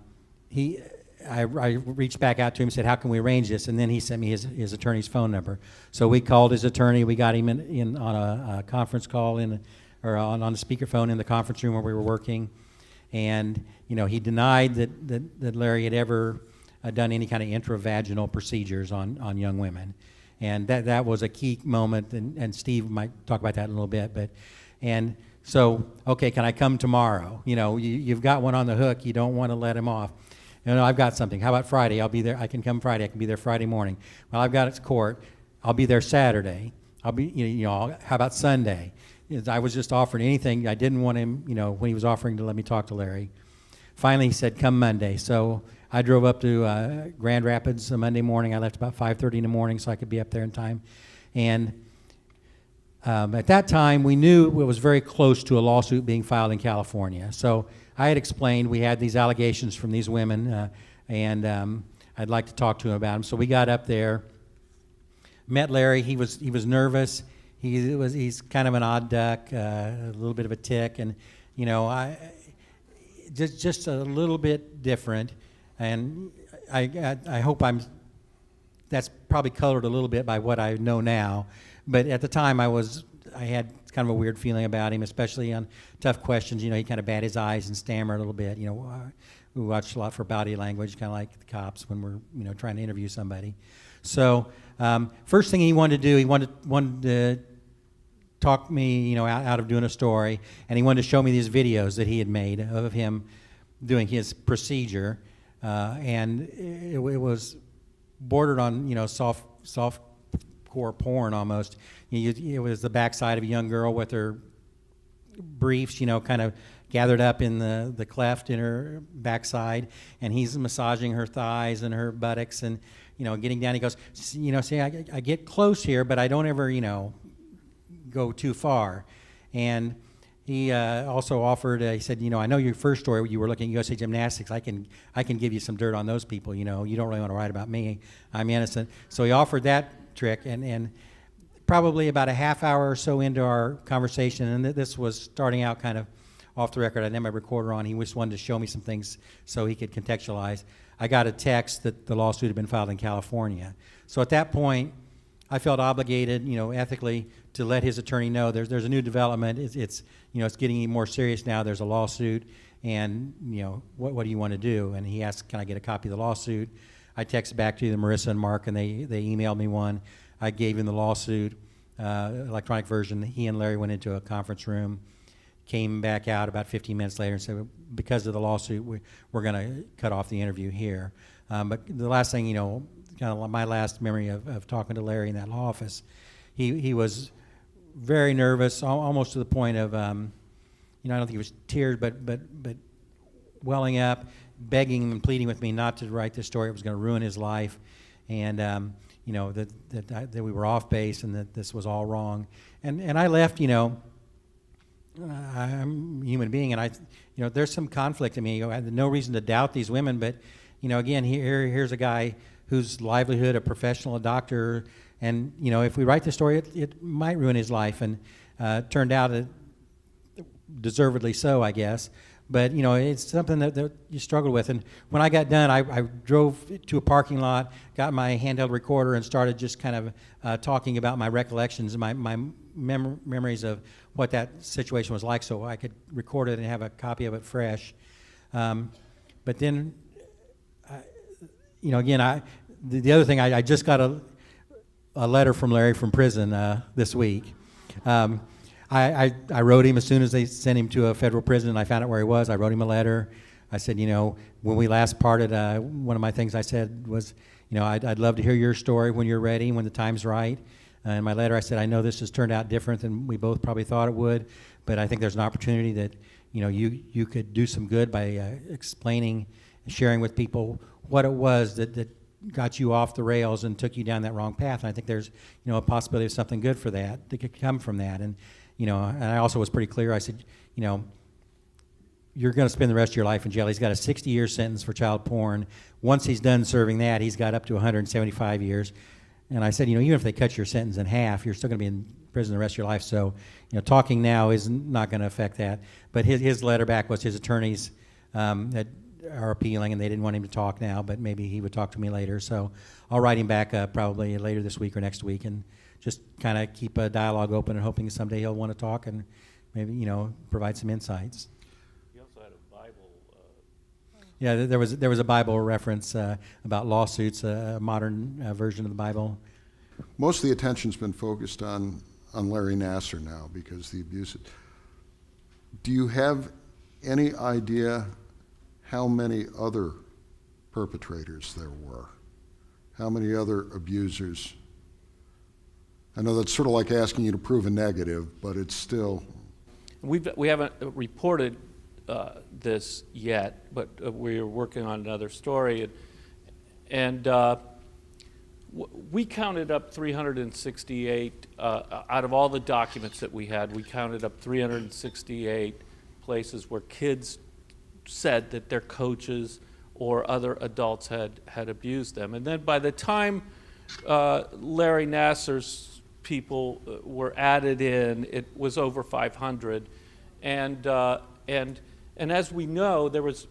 reached back out to him and said, how can we arrange this? And then he sent me his attorney's phone number. So we called his attorney. We got him in on a conference call on the speakerphone in the conference room where we were working. And, he denied that Larry had ever done any kind of intravaginal procedures on young women. And that was a key moment, and Steve might talk about that in a little bit. So, okay, can I come tomorrow? You've got one on the hook. You don't want to let him off. I've got something. How about Friday? I'll be there. I can come Friday. I can be there Friday morning. Well, I've got it court. I'll be there Saturday. I'll be, how about Sunday? I was just offering anything. I didn't want him, when he was offering to let me talk to Larry. Finally, he said, come Monday. So I drove up to Grand Rapids Monday morning. I left about 5:30 in the morning so I could be up there in time. And at that time, we knew it was very close to a lawsuit being filed in California. So I had explained we had these allegations from these women, and I'd like to talk to him about them. So we got up there, met Larry. He was nervous. He's kind of an odd duck, a little bit of a tick, and just a little bit different. And I hope that's probably colored a little bit by what I know now. But at the time, I had kind of a weird feeling about him, especially on tough questions. He kind of bat his eyes and stammer a little bit. We watch a lot for body language, kind of like the cops when we're trying to interview somebody. So first thing he wanted to do, he wanted to talk me, out of doing a story, and he wanted to show me these videos that he had made of him doing his procedure, and it was bordered on, soft core porn almost. It was the backside of a young girl with her briefs, kind of gathered up in the cleft in her backside, and he's massaging her thighs and her buttocks, and getting down. He goes, see, I get close here, but I don't ever, go too far. And he also offered. He said, I know your first story you were looking at USA Gymnastics. I can give you some dirt on those people. You don't really want to write about me. I'm innocent. So he offered that trick, and probably about a half hour or so into our conversation, and this was starting out kind of off the record. I didn't have my recorder on. He just wanted to show me some things so he could contextualize. I got a text that the lawsuit had been filed in California. So at that point, I felt obligated, ethically, to let his attorney know there's a new development. It's getting more serious now. There's a lawsuit, and what do you want to do? And he asked, can I get a copy of the lawsuit? I texted back to Marissa and Mark, and they emailed me one. I gave him the lawsuit, electronic version. He and Larry went into a conference room, came back out about 15 minutes later and said, because of the lawsuit, we're going to cut off the interview here. But the last thing, kind of my last memory of talking to Larry in that law office. He was very nervous, almost to the point of, I don't think it was tears, but welling up, begging and pleading with me not to write this story. It was going to ruin his life, and that we were off base and that this was all wrong. And I left. I'm a human being, and there's some conflict in me. I had no reason to doubt these women, but again, here's a guy whose livelihood, a professional, a doctor, and if we write the story, it might ruin his life, and turned out deservedly so, I guess. But it's something that you struggle with. And when I got done, I drove to a parking lot, got my handheld recorder, and started just kind of talking about my recollections and my memories of what that situation was like, so I could record it and have a copy of it fresh. But then, again, the other thing, I just got a letter from Larry from prison this week. I wrote him as soon as they sent him to a federal prison and I found out where he was. I wrote him a letter. I said, when we last parted, one of my things I said was, I'd love to hear your story when you're ready, when the time's right. In my letter, I said, I know this has turned out different than we both probably thought it would, but I think there's an opportunity that, you could do some good by explaining, sharing with people what it was that got you off the rails and took you down that wrong path. And I think there's, a possibility of something good for that could come from that. And and I also was pretty clear. I said, you're going to spend the rest of your life in jail. He's got a 60-year sentence for child porn. Once he's done serving that, he's got up to 175 years. And I said, even if they cut your sentence in half, you're still going to be in prison the rest of your life. So, talking now is not going to affect that. But his letter back was his attorneys that are appealing, and they didn't want him to talk now, but maybe he would talk to me later. So I'll write him back probably later this week or next week, and just kind of keep a dialogue open and hoping someday he'll want to talk and maybe, provide some insights. He also had a Bible. Yeah, there was a Bible reference about lawsuits, a modern version of the Bible. Most of the attention's been focused on Larry Nassar now because the abuse. Do you have any idea how many other perpetrators there were? How many other abusers? I know that's sort of like asking you to prove a negative, but it's still. We haven't reported this yet, but we're working on another story, and we counted up 368 out of all the documents that we had. We counted up 368 places where kids said that their coaches or other adults had abused them. And then by the time Larry Nassar's people were added in, it was over 500. And as we know, there was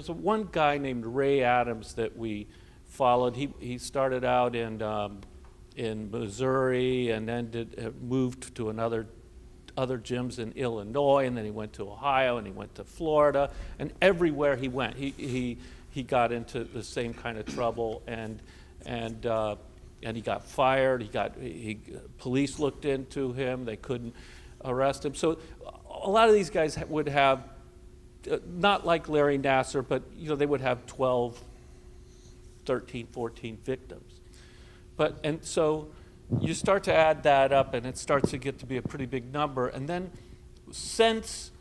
one guy named Ray Adams that we followed. He started out in Missouri and then moved to other gyms in Illinois, and then he went to Ohio, and he went to Florida, and everywhere he went, he got into the same kind of trouble, and he got fired. Police looked into him. They couldn't arrest him. So a lot of these guys would have, not like Larry Nassar, but they would have 12, 13, 14 victims. And so you start to add that up, and it starts to get to be a pretty big number. And then since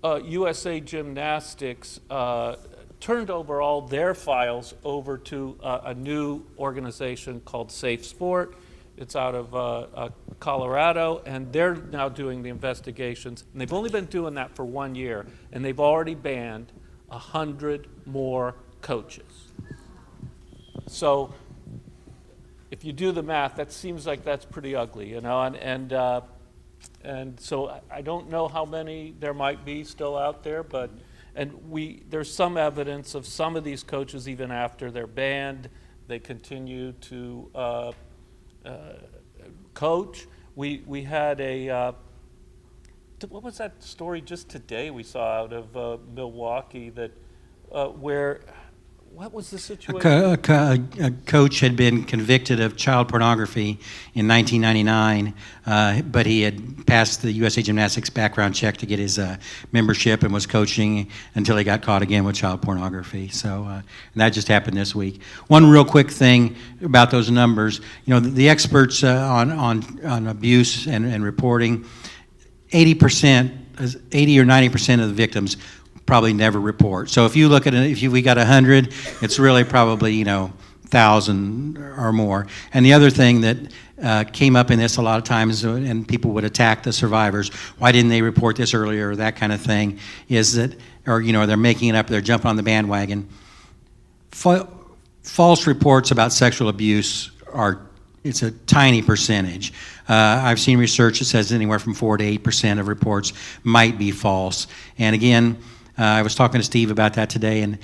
USA Gymnastics turned over all their files over to a new organization called Safe Sport. It's out of Colorado, and they're now doing the investigations. And they've only been doing that for 1 year, and they've already banned 100 more coaches. So if you do the math, that seems like that's pretty ugly, and so I don't know how many there might be still out there, but there's some evidence of some of these coaches, even after they're banned, they continue to coach. We had what was that story just today we saw out of Milwaukee that where what was the A, situation? a coach had been convicted of child pornography in 1999, but he had passed the USA Gymnastics background check to get his membership and was coaching until he got caught again with child pornography. So and that just happened this week. One real quick thing about those numbers, you know, the experts on abuse and reporting, 80% or 90% of the victims probably never report. So if you look at it, if we got 100, it's really probably, you know, 1,000 or more. And the other thing that came up in this a lot of times, and people would attack the survivors, why didn't they report this earlier, or that kind of thing, is that, or, you know, they're making it up, they're jumping on the bandwagon. False reports about sexual abuse it's a tiny percentage. I've seen research that says anywhere from 4 to 8% of reports might be false. And again, I was talking to Steve about that today, and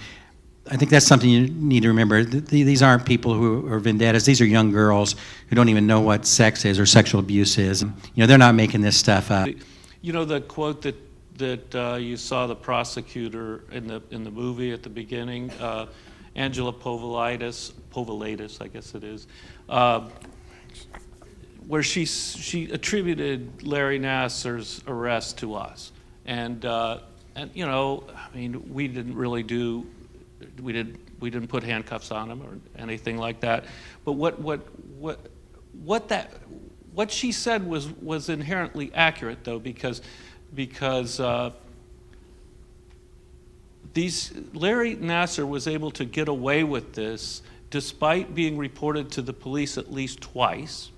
I think that's something you need to remember. These aren't people who are vendettas. These are young girls who don't even know what sex is or sexual abuse is. You know, they're not making this stuff up. You know the quote that you saw the prosecutor in the movie at the beginning, Angela Povolitis, I guess it is, where she attributed Larry Nassar's arrest to us, and you know, I mean, we didn't put handcuffs on him or anything like that, but what she said was inherently accurate, though, because Larry Nassar was able to get away with this despite being reported to the police at least twice,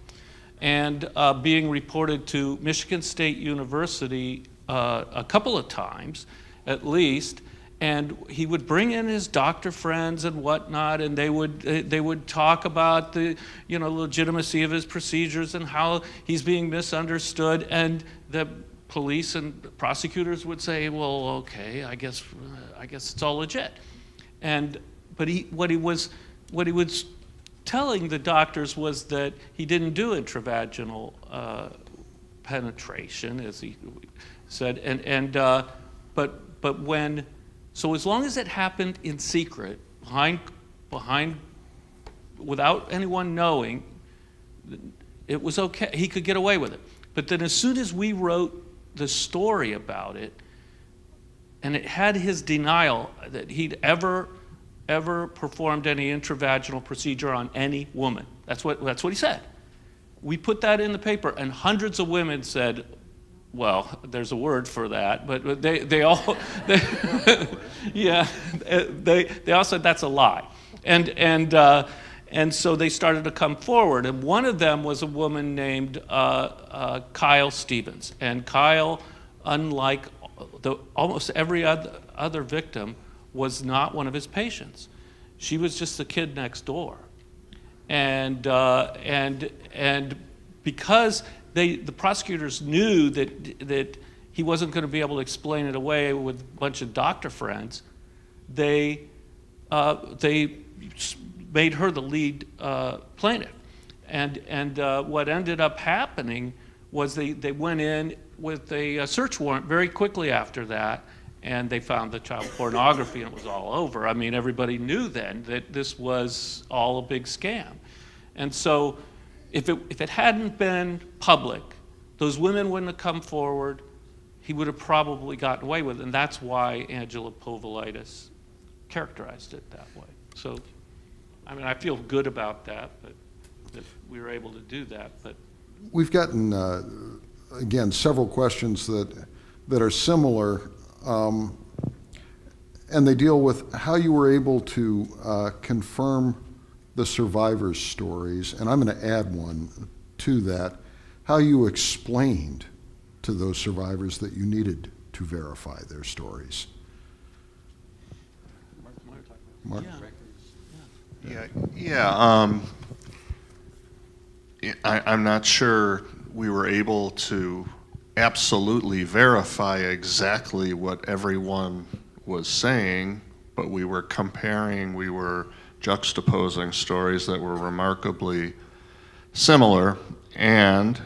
and being reported to Michigan State University a couple of times at least. And he would bring in his doctor friends and whatnot, and they would talk about the, you know, legitimacy of his procedures and how he's being misunderstood. And the police and prosecutors would say, "Well, okay, I guess it's all legit." But what he was telling the doctors was that he didn't do intravaginal penetration, as he said, but when. So as long as it happened in secret, behind, without anyone knowing, it was okay. He could get away with it. But then as soon as we wrote the story about it, and it had his denial that he'd ever performed any intravaginal procedure on any woman. That's what he said. We put that in the paper, and hundreds of women said, well, there's a word for that, but they all, yeah, they all said that's a lie, and so they started to come forward, and one of them was a woman named Kyle Stevens, and Kyle, unlike almost every other victim, was not one of his patients. She was just the kid next door, and because the prosecutors knew that he wasn't going to be able to explain it away with a bunch of doctor friends, they made her the lead plaintiff. And what ended up happening was they went in with a search warrant very quickly after that, and they found the child pornography, and it was all over. I mean, everybody knew then that this was all a big scam. And so if it hadn't been public, those women wouldn't have come forward. He would have probably gotten away with it, and that's why Angela Povolitis characterized it that way. So, I mean, I feel good about that, but that we were able to do that. But we've gotten, again, several questions that are similar, and they deal with how you were able to confirm the survivors' stories, and I'm going to add one to that, how you explained to those survivors that you needed to verify their stories. Mark? I'm not sure we were able to absolutely verify exactly what everyone was saying, but we were comparing, we were juxtaposing stories that were remarkably similar. And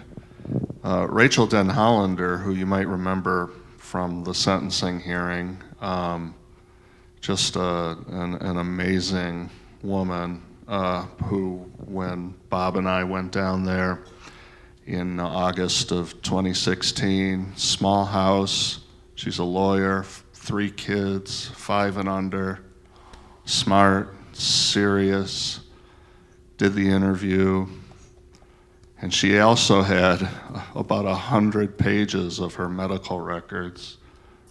Rachel Den Hollander, who you might remember from the sentencing hearing, just an amazing woman who, when Bob and I went down there in August of 2016, small house, she's a lawyer, 3 kids, 5 and under, smart, serious, did the interview, and she also had about 100 pages of her medical records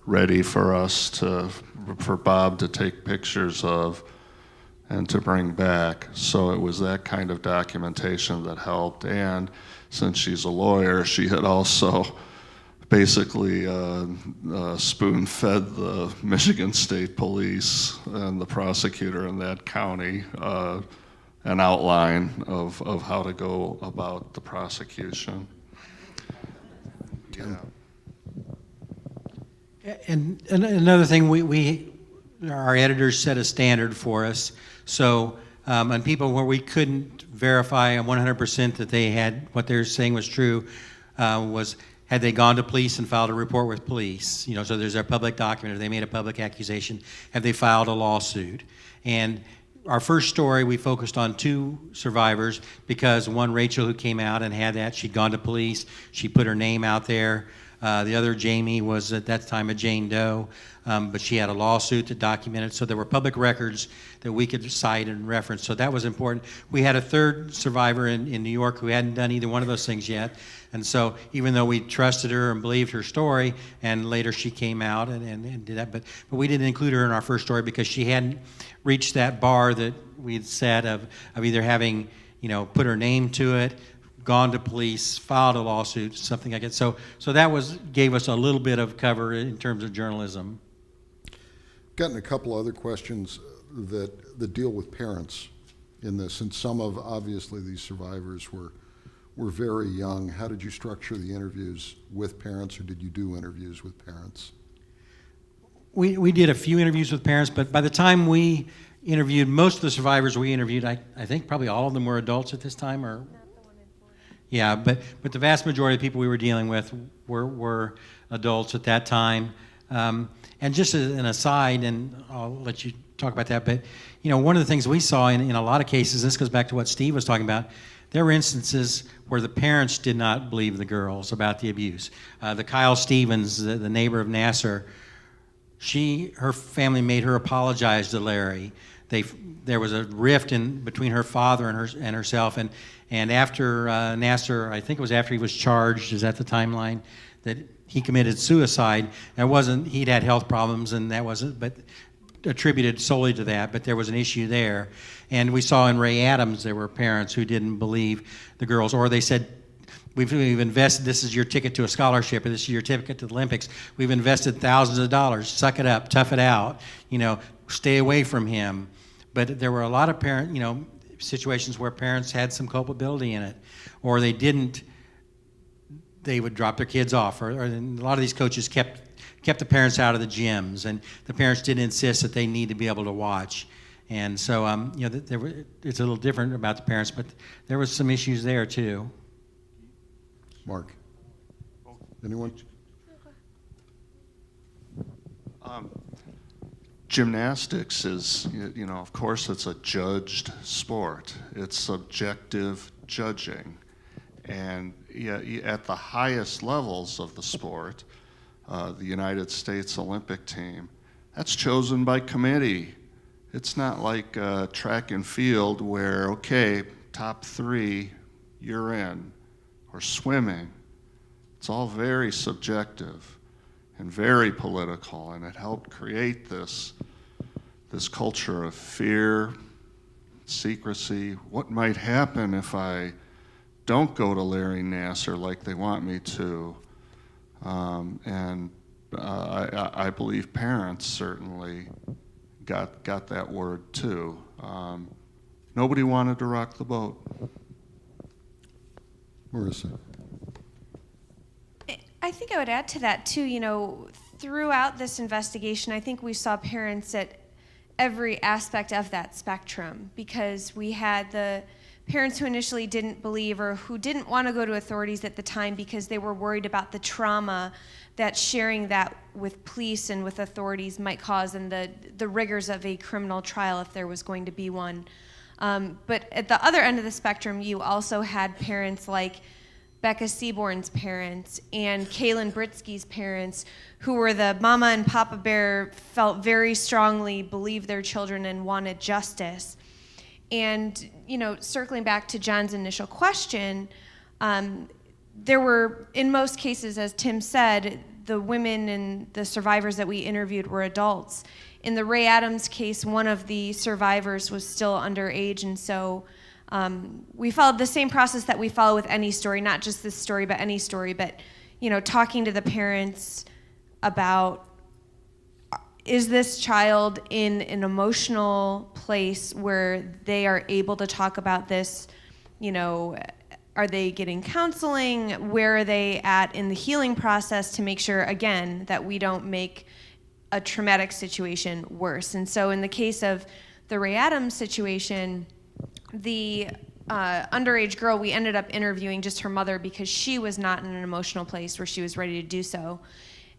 ready for Bob to take pictures of and to bring back. So it was that kind of documentation that helped. And since she's a lawyer, she had also basically spoon-fed the Michigan State Police and the prosecutor in that county an outline of how to go about the prosecution. Yeah. And another thing, our editors set a standard for us. So on people where we couldn't verify 100% that they had what they're saying was true, was had they gone to police and filed a report with police? You know, so there's a public document, or they made a public accusation. Have they filed a lawsuit? And our first story, we focused on 2 survivors because one, Rachel, who came out and had that, she'd gone to police. She put her name out there. The other, Jamie, was at that time a Jane Doe, but she had a lawsuit that documented. So there were public records that we could cite and reference. So that was important. We had a 3rd survivor in New York who hadn't done either one of those things yet. And so even though we trusted her and believed her story, and later she came out and did that, but we didn't include her in our first story because she hadn't reached that bar that we had set of either having, put her name to it, gone to police, filed a lawsuit, something like that. So that gave us a little bit of cover in terms of journalism. Gotten a couple other questions that deal with parents in this, and some of, obviously, these survivors were very young. How did you structure the interviews with parents, or did you do interviews with parents? We did a few interviews with parents, but by the time we interviewed, most of the survivors we interviewed, I think probably all of them were adults at this time, or... Yeah, but the vast majority of the people we were dealing with were adults at that time. And just as an aside, and I'll let you talk about that, but one of the things we saw in a lot of cases, this goes back to what Steve was talking about, there were instances where the parents did not believe the girls about the abuse. The Kyle Stevens, the neighbor of Nasser, her family made her apologize to Larry. There was a rift between her father and herself, and after Nasser, I think it was after he was charged, is that the timeline, that he committed suicide. He'd had health problems, and that wasn't, but attributed solely to that, but there was an issue there. And we saw in Ray Adams, there were parents who didn't believe the girls, or they said, we've invested, this is your ticket to a scholarship, or this is your ticket to the Olympics. We've invested thousands of dollars. Suck it up, tough it out, stay away from him. But there were a lot of situations where parents had some culpability in it, or they would drop their kids off, or a lot of these coaches kept the parents out of the gyms, and the parents didn't insist that they need to be able to watch. And so, it's a little different about the parents, but there was some issues there too. Mark, anyone? Gymnastics is, of course, it's a judged sport. It's subjective judging. And at the highest levels of the sport, the United States Olympic team, that's chosen by committee. It's not like track and field where, okay, top 3, you're in, or swimming. It's all very subjective and very political, and it helped create this culture of fear, secrecy. What might happen if I don't go to Larry Nasser like they want me to? I believe parents certainly got that word too. Nobody wanted to rock the boat. Marisa. I think I would add to that too, throughout this investigation, I think we saw parents at every aspect of that spectrum, because we had the parents who initially didn't believe or who didn't want to go to authorities at the time because they were worried about the trauma that sharing that with police and with authorities might cause, and the rigors of a criminal trial if there was going to be one. But at the other end of the spectrum, you also had parents like Becca Seaborn's parents and Kaylin Britsky's parents, who were the mama and papa bear, felt very strongly, believed their children and wanted justice. And, circling back to John's initial question, there were, in most cases, as Tim said, the women and the survivors that we interviewed were adults. In the Ray Adams case, one of the survivors was still underage, and so we followed the same process that we follow with any story, not just this story, but any story, but, talking to the parents about, is this child in an emotional place where they are able to talk about this? Are they getting counseling? Where are they at in the healing process to make sure, again, that we don't make a traumatic situation worse? And so in the case of the Ray Adams situation, the underage girl, we ended up interviewing just her mother because she was not in an emotional place where she was ready to do so.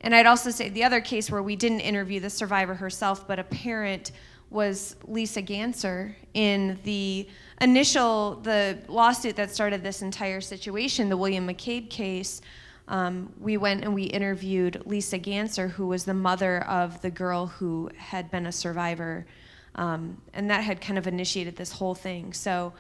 And I'd also say the other case where we didn't interview the survivor herself, but a parent, was Lisa Ganser. In the lawsuit that started this entire situation, the William McCabe case, we went and we interviewed Lisa Ganser, who was the mother of the girl who had been a survivor. And that had kind of initiated this whole thing. So,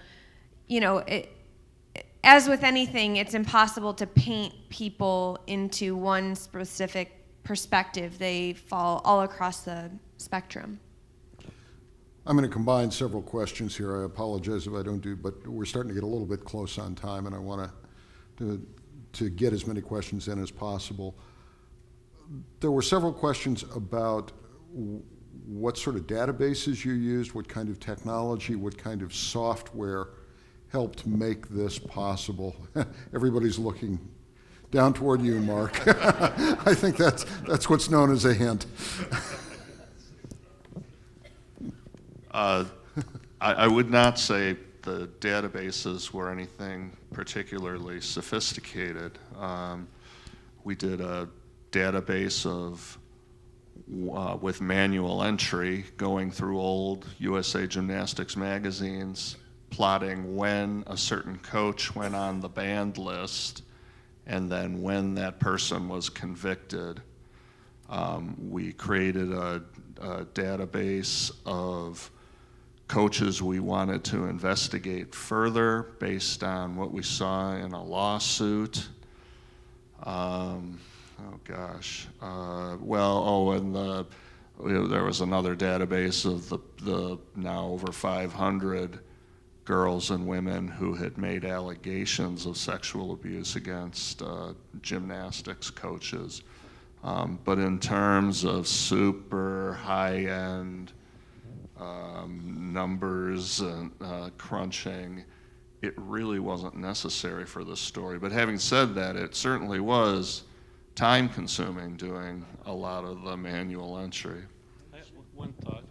as with anything, it's impossible to paint people into one specific perspective. They fall all across the spectrum. I'm going to combine several questions here. I apologize if I don't do, but we're starting to get a little bit close on time, and I want to get as many questions in as possible. There were several questions about what sort of databases you used, what kind of technology, what kind of software helped make this possible. Everybody's looking down toward you, Mark. I think that's what's known as a hint. I would not say the databases were anything particularly sophisticated. We did a database with manual entry, going through old USA Gymnastics magazines, plotting when a certain coach went on the banned list, and then when that person was convicted. We created a database of coaches we wanted to investigate further based on what we saw in a lawsuit. And there was another database of the now over 500 girls and women who had made allegations of sexual abuse against gymnastics coaches. But in terms of super high-end numbers and crunching, it really wasn't necessary for this story. But having said that, it certainly was time-consuming doing a lot of the manual entry. I have one thought.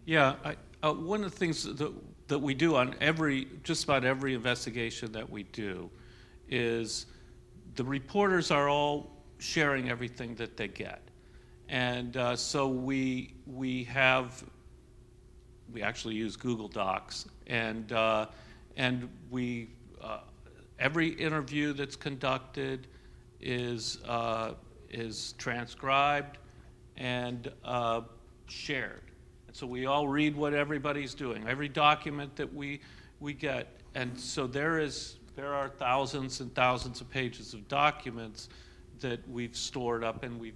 Yeah, one of the things that we do on just about every investigation that we do is the reporters are all sharing everything that they get. And so we actually use Google Docs, and we every interview that's conducted is transcribed and shared. And so we all read what everybody's doing, every document that we get. And so there are thousands and thousands of pages of documents that we've stored up and we've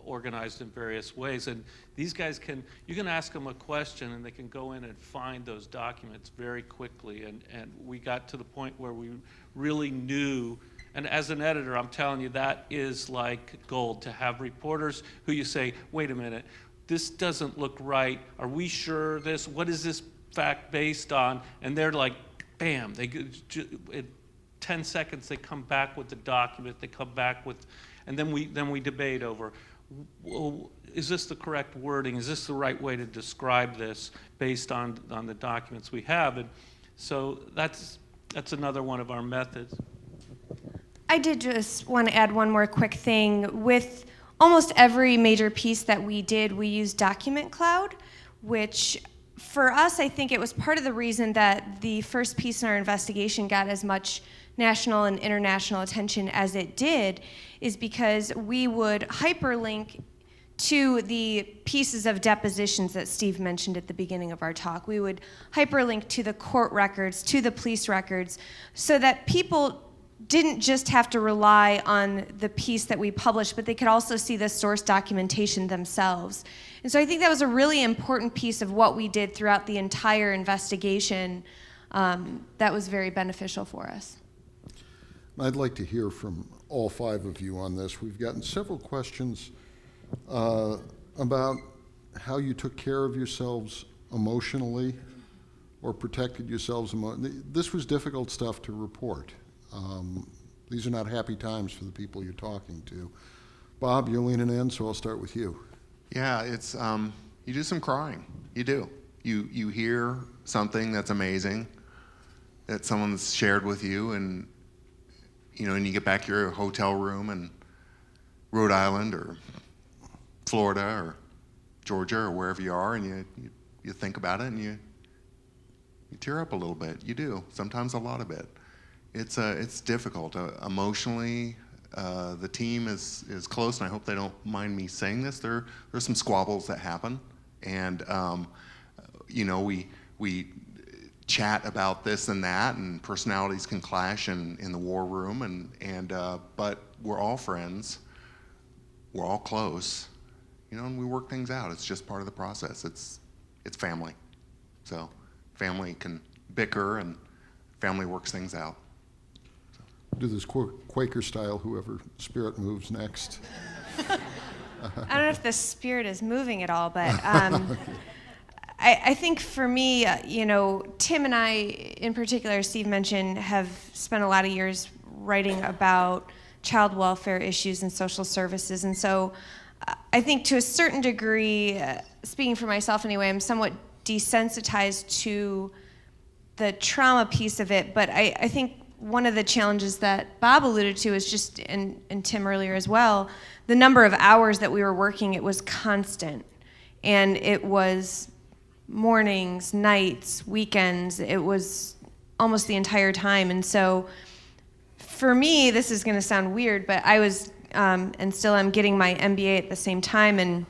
organized in various ways. And these guys you can ask them a question and they can go in and find those documents very quickly. And we got to the point where we really knew, and as an editor, I'm telling you, that is like gold, to have reporters who you say, wait a minute, this doesn't look right. Are we sure this? What is this fact based on? And they're like, bam, in 10 seconds they come back with the document, they come back with, and then we debate over, well, is this the correct wording? Is this the right way to describe this based on the documents we have? And so that's another one of our methods. I did just want to add one more quick thing. With almost every major piece that we did, we used Document Cloud, which for us, I think it was part of the reason that the first piece in our investigation got as much national and international attention as it did, is because we would hyperlink to the pieces of depositions that Steve mentioned at the beginning of our talk. We would hyperlink to the court records, to the police records, so that people didn't just have to rely on the piece that we published, but they could also see the source documentation themselves. And so I think that was a really important piece of what we did throughout the entire investigation that was very beneficial for us. I'd like to hear from all 5 of you on this. We've gotten several questions about how you took care of yourselves emotionally or protected yourselves. This was difficult stuff to report. These are not happy times for the people you're talking to. Bob, you're leaning in, so I'll start with you. Yeah, it's you do some crying. You do. You hear something that's amazing that someone's shared with you, and and you get back to your hotel room in Rhode Island or Florida or Georgia or wherever you are, and you think about it and you tear up a little bit. You do, sometimes a lot of it. It's difficult emotionally. The team is close, and I hope they don't mind me saying this. There's some squabbles that happen, and we chat about this and that, and personalities can clash in the war room, and but we're all friends. We're all close, and we work things out. It's just part of the process. It's family, so family can bicker, and family works things out. Do this Quaker style, whoever spirit moves next. I don't know if the spirit is moving at all, but I think for me, Tim and I, in particular, Steve mentioned, have spent a lot of years writing about child welfare issues and social services. And so I think to a certain degree, speaking for myself anyway, I'm somewhat desensitized to the trauma piece of it. But I think one of the challenges that Bob alluded to is just, and Tim earlier as well, the number of hours that we were working, it was constant. And it was mornings, nights, weekends. It was almost the entire time. And so for me, this is going to sound weird, but I was, and still am, getting my MBA at the same time. And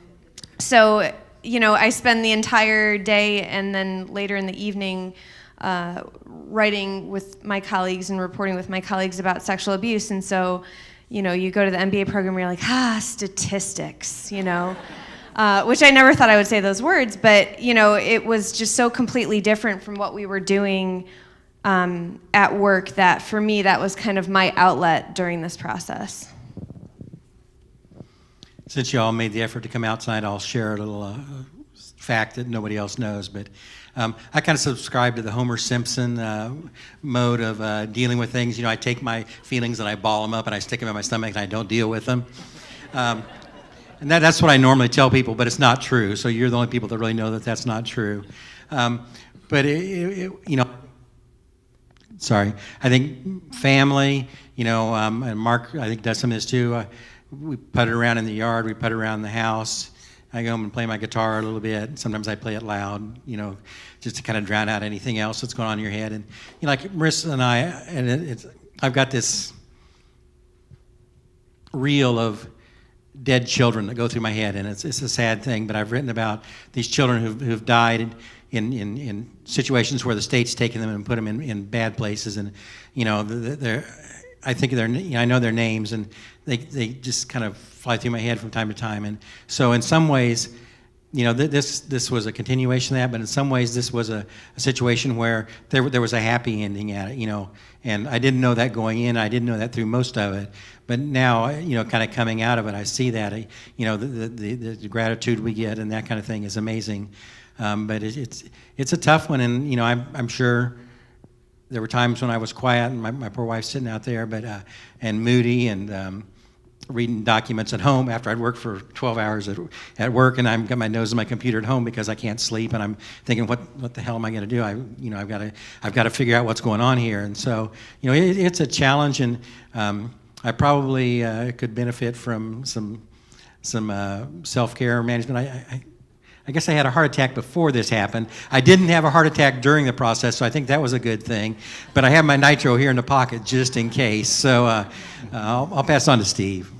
so, I spend the entire day and then later in the evening writing with my colleagues and reporting with my colleagues about sexual abuse. And so, you go to the MBA program where you're like, statistics, which I never thought I would say those words, but, it was just so completely different from what we were doing at work that for me, that was kind of my outlet during this process. Since you all made the effort to come out tonight, I'll share a little fact that nobody else knows, but I kind of subscribe to the Homer Simpson mode of dealing with things. I take my feelings and I ball them up and I stick them in my stomach and I don't deal with them. And that's what I normally tell people, but it's not true. So you're the only people that really know that that's not true. But sorry. I think family, and Mark, I think does some of this too. We put it around in the yard. We put it around the house. I go home and play my guitar a little bit. Sometimes I play it loud, just to kind of drown out anything else that's going on in your head. And like Marisa and I, and I've got this reel of dead children that go through my head, and it's a sad thing. But I've written about these children who've died in situations where the state's taken them and put them in bad places, and I think I know their names, and they just kind of fly through my head from time to time. And so in some ways, this was a continuation of that, but in some ways this was a situation where there was a happy ending at it, and I didn't know that going in. I didn't know that through most of it, but now, kind of coming out of it, I see that, the gratitude we get and that kind of thing is amazing. But it's a tough one, and I'm sure there were times when I was quiet and my poor wife's sitting out there, but and moody, and reading documents at home after I'd worked for 12 hours at work, and I've got my nose in my computer at home because I can't sleep, and I'm thinking, what the hell am I going to do? I've got to figure out what's going on here, and so it's a challenge, and I probably could benefit from some self-care management. I guess I had a heart attack before this happened. I didn't have a heart attack during the process, so I think that was a good thing. But I have my nitro here in the pocket just in case. So I'll pass on to Steve.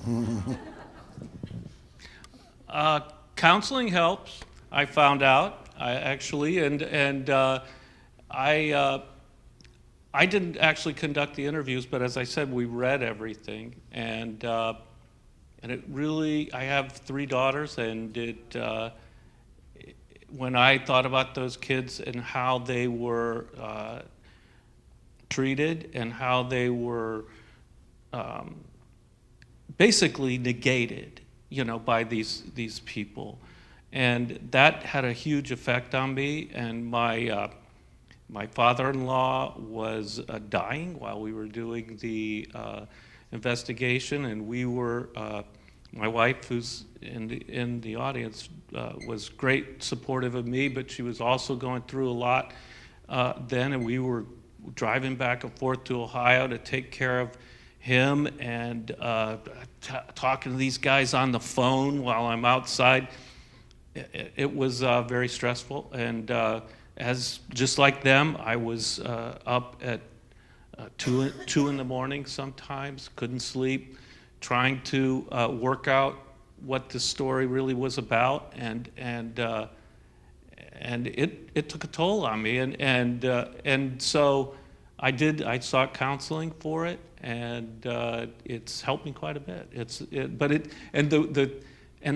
Counseling helps. I found out, I didn't actually conduct the interviews, but as I said, we read everything, and it really. I have 3 daughters, and when I thought about those kids and how they were treated and how they were basically negated, by these people, and that had a huge effect on me. And my father-in-law was dying while we were doing the investigation, and we were. My wife, who's in the audience, was great supportive of me, but she was also going through a lot then, and we were driving back and forth to Ohio to take care of him, and talking to these guys on the phone while I'm outside. It was very stressful, and as just like them, I was up at 2 in the morning sometimes, couldn't sleep, trying to work out what the story really was about, and it took a toll on me, and so I sought counseling for it, and it's helped me quite a bit.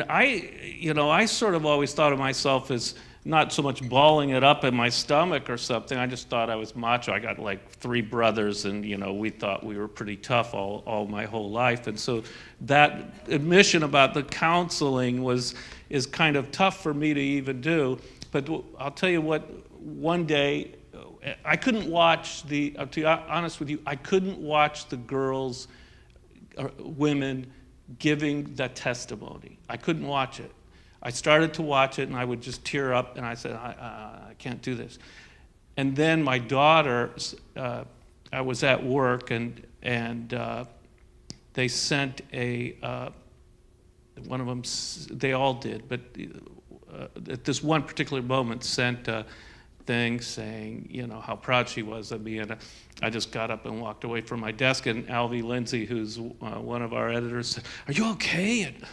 I sort of always thought of myself as not so much balling it up in my stomach or something. I just thought I was macho. I got like 3 brothers, and we thought we were pretty tough all my whole life. And so that admission about the counseling is kind of tough for me to even do. But I'll tell you what, one day I couldn't watch to be honest with you, I couldn't watch the girls, women giving that testimony. I couldn't watch it. I started to watch it, and I would just tear up, and I said, I can't do this. And then my daughter, I was at work, and they sent one of them, they all did, but at this one particular moment sent a thing saying, how proud she was of me, and I just got up and walked away from my desk, and Alvy Lindsay, who's one of our editors, said, "Are you okay?" And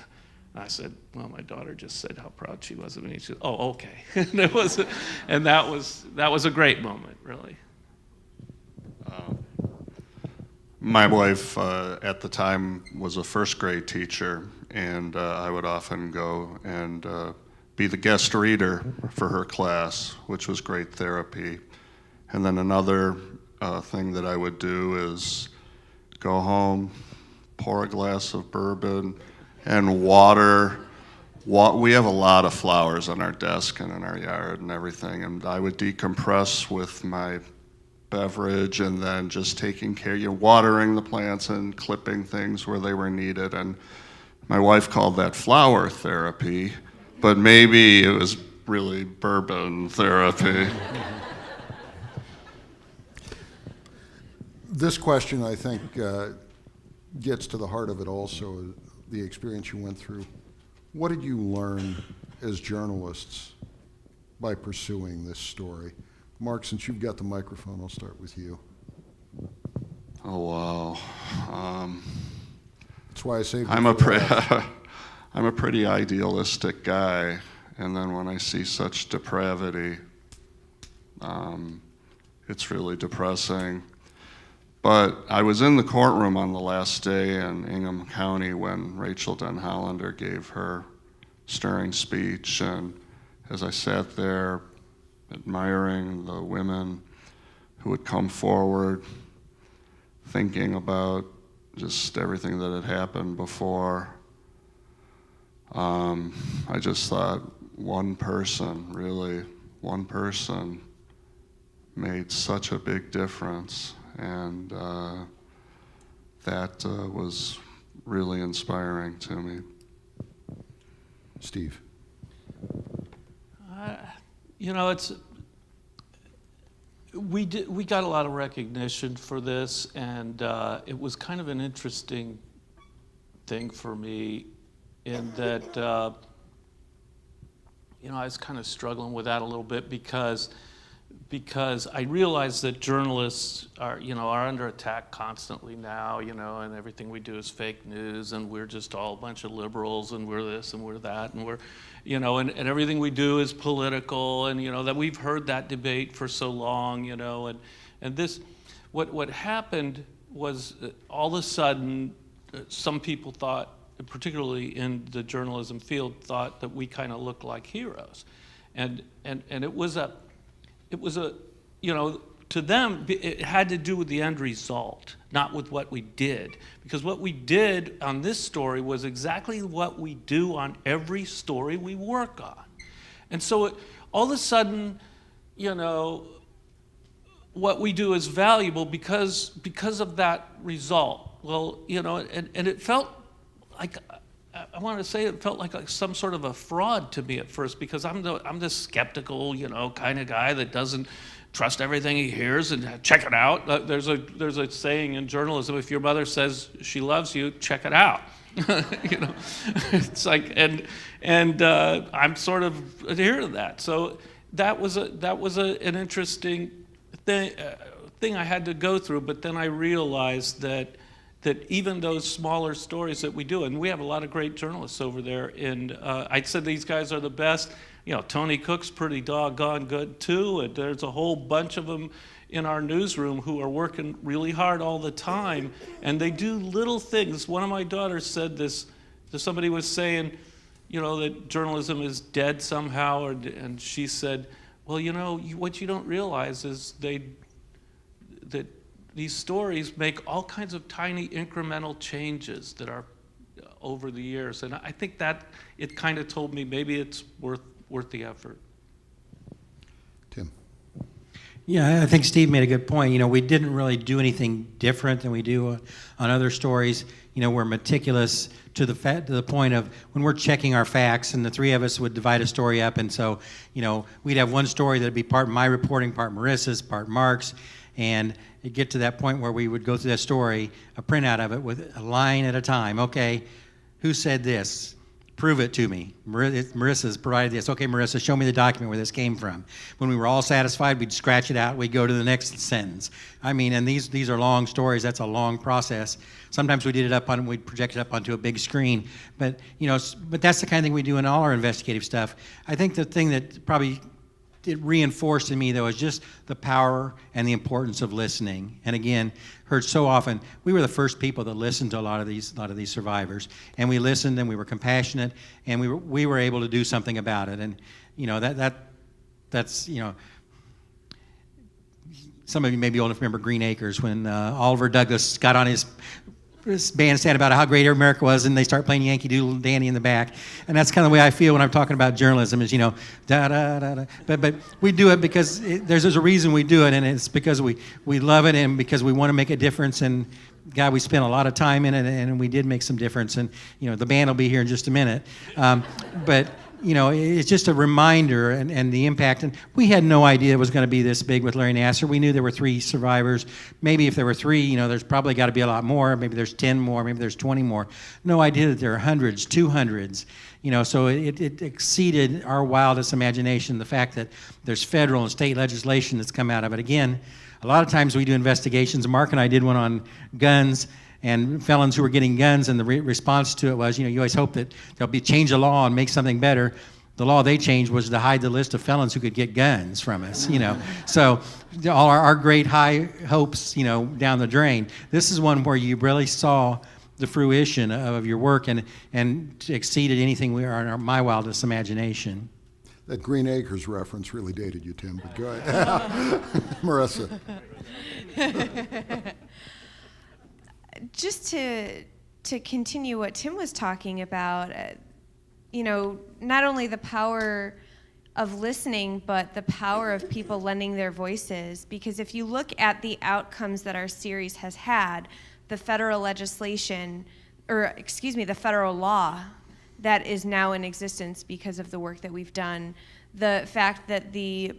I said, "Well, my daughter just said how proud she was of me." She said, "Oh, okay." And that was a great moment, really. My wife at the time was a first grade teacher, and I would often go and be the guest reader for her class, which was great therapy. And then another thing that I would do is go home, pour a glass of bourbon, and water. We have a lot of flowers on our desk and in our yard and everything, and I would decompress with my beverage and then just taking care, watering the plants and clipping things where they were needed. And my wife called that flower therapy, but maybe it was really bourbon therapy. This question, I think, gets to the heart of it also, the experience you went through. What did you learn as journalists by pursuing this story? Mark, since you've got the microphone, I'll start with you. Oh, wow. That's why I saved I'm a pretty idealistic guy, and then when I see such depravity, it's really depressing. But I was in the courtroom on the last day in Ingham County when Rachel Den Hollander gave her stirring speech, and as I sat there admiring the women who would come forward, thinking about just everything that had happened before, I just thought one person made such a big difference. And that was really inspiring to me. Steve. You know, we got a lot of recognition for this, and it was kind of an interesting thing for me in that, you know, I was kind of struggling with that a little bit because I realized that journalists are under attack constantly now, you know, and everything we do is fake news, and we're just all a bunch of liberals, and we're this and we're that, and we're, you know, and everything we do is political, and, you know, that we've heard that debate for so long, you know, and this, what happened was all of a sudden, some people thought, particularly in the journalism field, thought that we kind of looked like heroes, and it was a, you know, to them, it had to do with the end result, not with what we did. Because what we did on this story was exactly what we do on every story we work on. And so all of a sudden, you know, what we do is valuable because of that result. Well, you know, and it felt like, I want to say it felt like some sort of a fraud to me at first, because I'm the skeptical, you know, kind of guy that doesn't trust everything he hears and check it out. There's a saying in journalism: if your mother says she loves you, check it out. You know, it's like, and I'm sort of adhere to that. So that was an interesting thing I had to go through. But then I realized that even those smaller stories that we do, and we have a lot of great journalists over there, and I'd say these guys are the best. You know, Tony Cook's pretty doggone good too, and there's a whole bunch of them in our newsroom who are working really hard all the time, and they do little things. One of my daughters said this, somebody was saying, you know, that journalism is dead somehow, and she said, well, you know, what you don't realize is that these stories make all kinds of tiny incremental changes that are over the years. And I think that it kind of told me maybe it's worth the effort. Tim. Yeah, I think Steve made a good point. You know, we didn't really do anything different than we do on other stories. You know, we're meticulous to the point of when we're checking our facts, and the three of us would divide a story up. And so, you know, we'd have one story that'd be part my reporting, part Marissa's, part Mark's, and it'd get to that point where we would go through that story, a printout of it with a line at a time. Okay, who said this? Prove it to me. Marissa's provided this. Okay, Marissa, show me the document where this came from. When we were all satisfied, we'd scratch it out. We'd go to the next sentence. I mean, and these are long stories. That's a long process. Sometimes we did it we'd project it up onto a big screen. But, you know, but that's the kind of thing we do in all our investigative stuff. I think the thing that probably it reinforced in me, though, is just the power and the importance of listening. And again, heard so often, we were the first people that listened to a lot of these survivors, and we listened and we were compassionate, and we were able to do something about it. And you know that's you know, some of you may be old enough to remember Green Acres when Oliver Douglas got on his bandstand about how great America was, and they start playing Yankee Doodle Dandy in the back. And that's kind of the way I feel when I'm talking about journalism, is, you know, da da da da. But we do it because there's a reason we do it, and it's because we love it, and because we want to make a difference. And God, we spent a lot of time in it, and we did make some difference. And you know, the band will be here in just a minute, but. You know, it's just a reminder and the impact. And we had no idea it was going to be this big with Larry Nassar. We knew there were 3 survivors. Maybe if there were 3, you know, there's probably got to be a lot more. Maybe there's 10 more. Maybe there's 20 more. No idea that there are hundreds, 200s. You know, so it exceeded our wildest imagination, the fact that there's federal and state legislation that's come out of it. Again, a lot of times we do investigations. Mark and I did one on guns and felons who were getting guns, and the response to it was, you know, you always hope that there'll be change the law and make something better. The law they changed was to hide the list of felons who could get guns from us, you know. So all our great high hopes, you know, down the drain. This is one where you really saw the fruition of your work and exceeded anything we are in my wildest imagination. That Green Acres reference really dated you, Tim, but go ahead. Marissa. Just to continue what Tim was talking about, you know, not only the power of listening, but the power of people lending their voices. Because if you look at the outcomes that our series has had, the federal legislation the federal law that is now in existence because of the work that we've done. The fact that the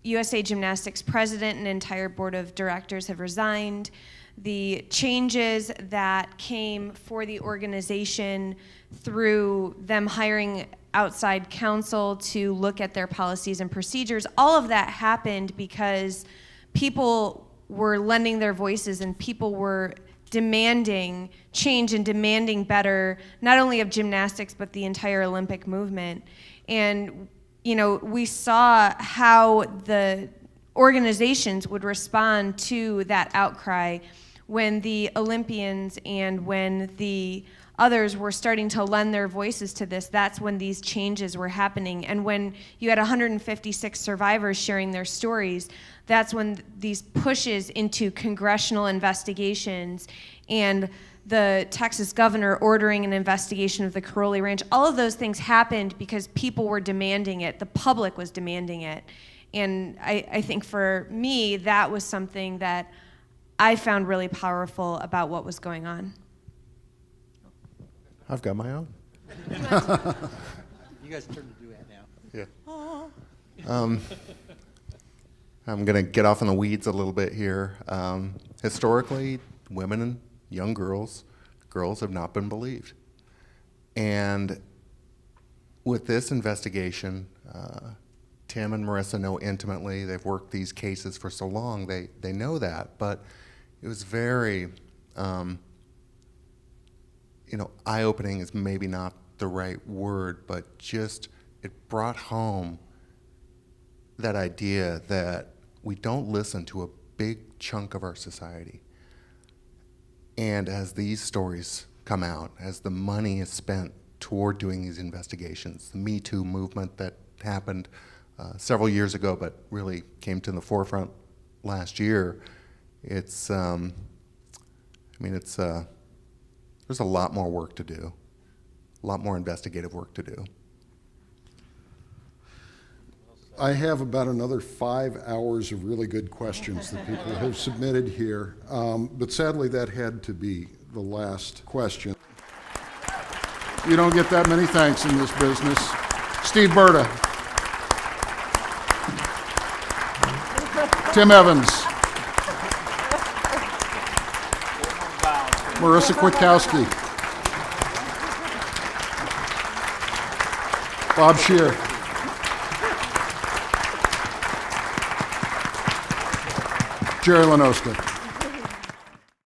USA Gymnastics president and entire board of directors have resigned, the changes that came for the organization through them hiring outside counsel to look at their policies and procedures, all of that happened because people were lending their voices and people were demanding change and demanding better, not only of gymnastics, but the entire Olympic movement. And, you know, we saw how the organizations would respond to that outcry when the Olympians and when the others were starting to lend their voices to this. That's when these changes were happening. And when you had 156 survivors sharing their stories, that's when these pushes into congressional investigations and the Texas governor ordering an investigation of the Krull Ranch, all of those things happened because people were demanding it. The public was demanding it. And I think for me, that was something that I found really powerful about what was going on. I've got my own. You guys turn to duet now. Yeah. I'm going to get off in the weeds a little bit here. Historically, women and young girls have not been believed. And with this investigation, Tim and Marisa know intimately. They've worked these cases for so long. They know that. But it was very, eye-opening is maybe not the right word, but just it brought home that idea that we don't listen to a big chunk of our society. And as these stories come out, as the money is spent toward doing these investigations, the Me Too movement that happened several years ago but really came to the forefront last year, it's, there's a lot more work to do, a lot more investigative work to do. I have about another 5 hours of really good questions that people have submitted here, but sadly that had to be the last question. You don't get that many thanks in this business. Steve Berta. Tim Evans. Marisa Kwiatkowski. Bob Scheer. Gerry Lanosga.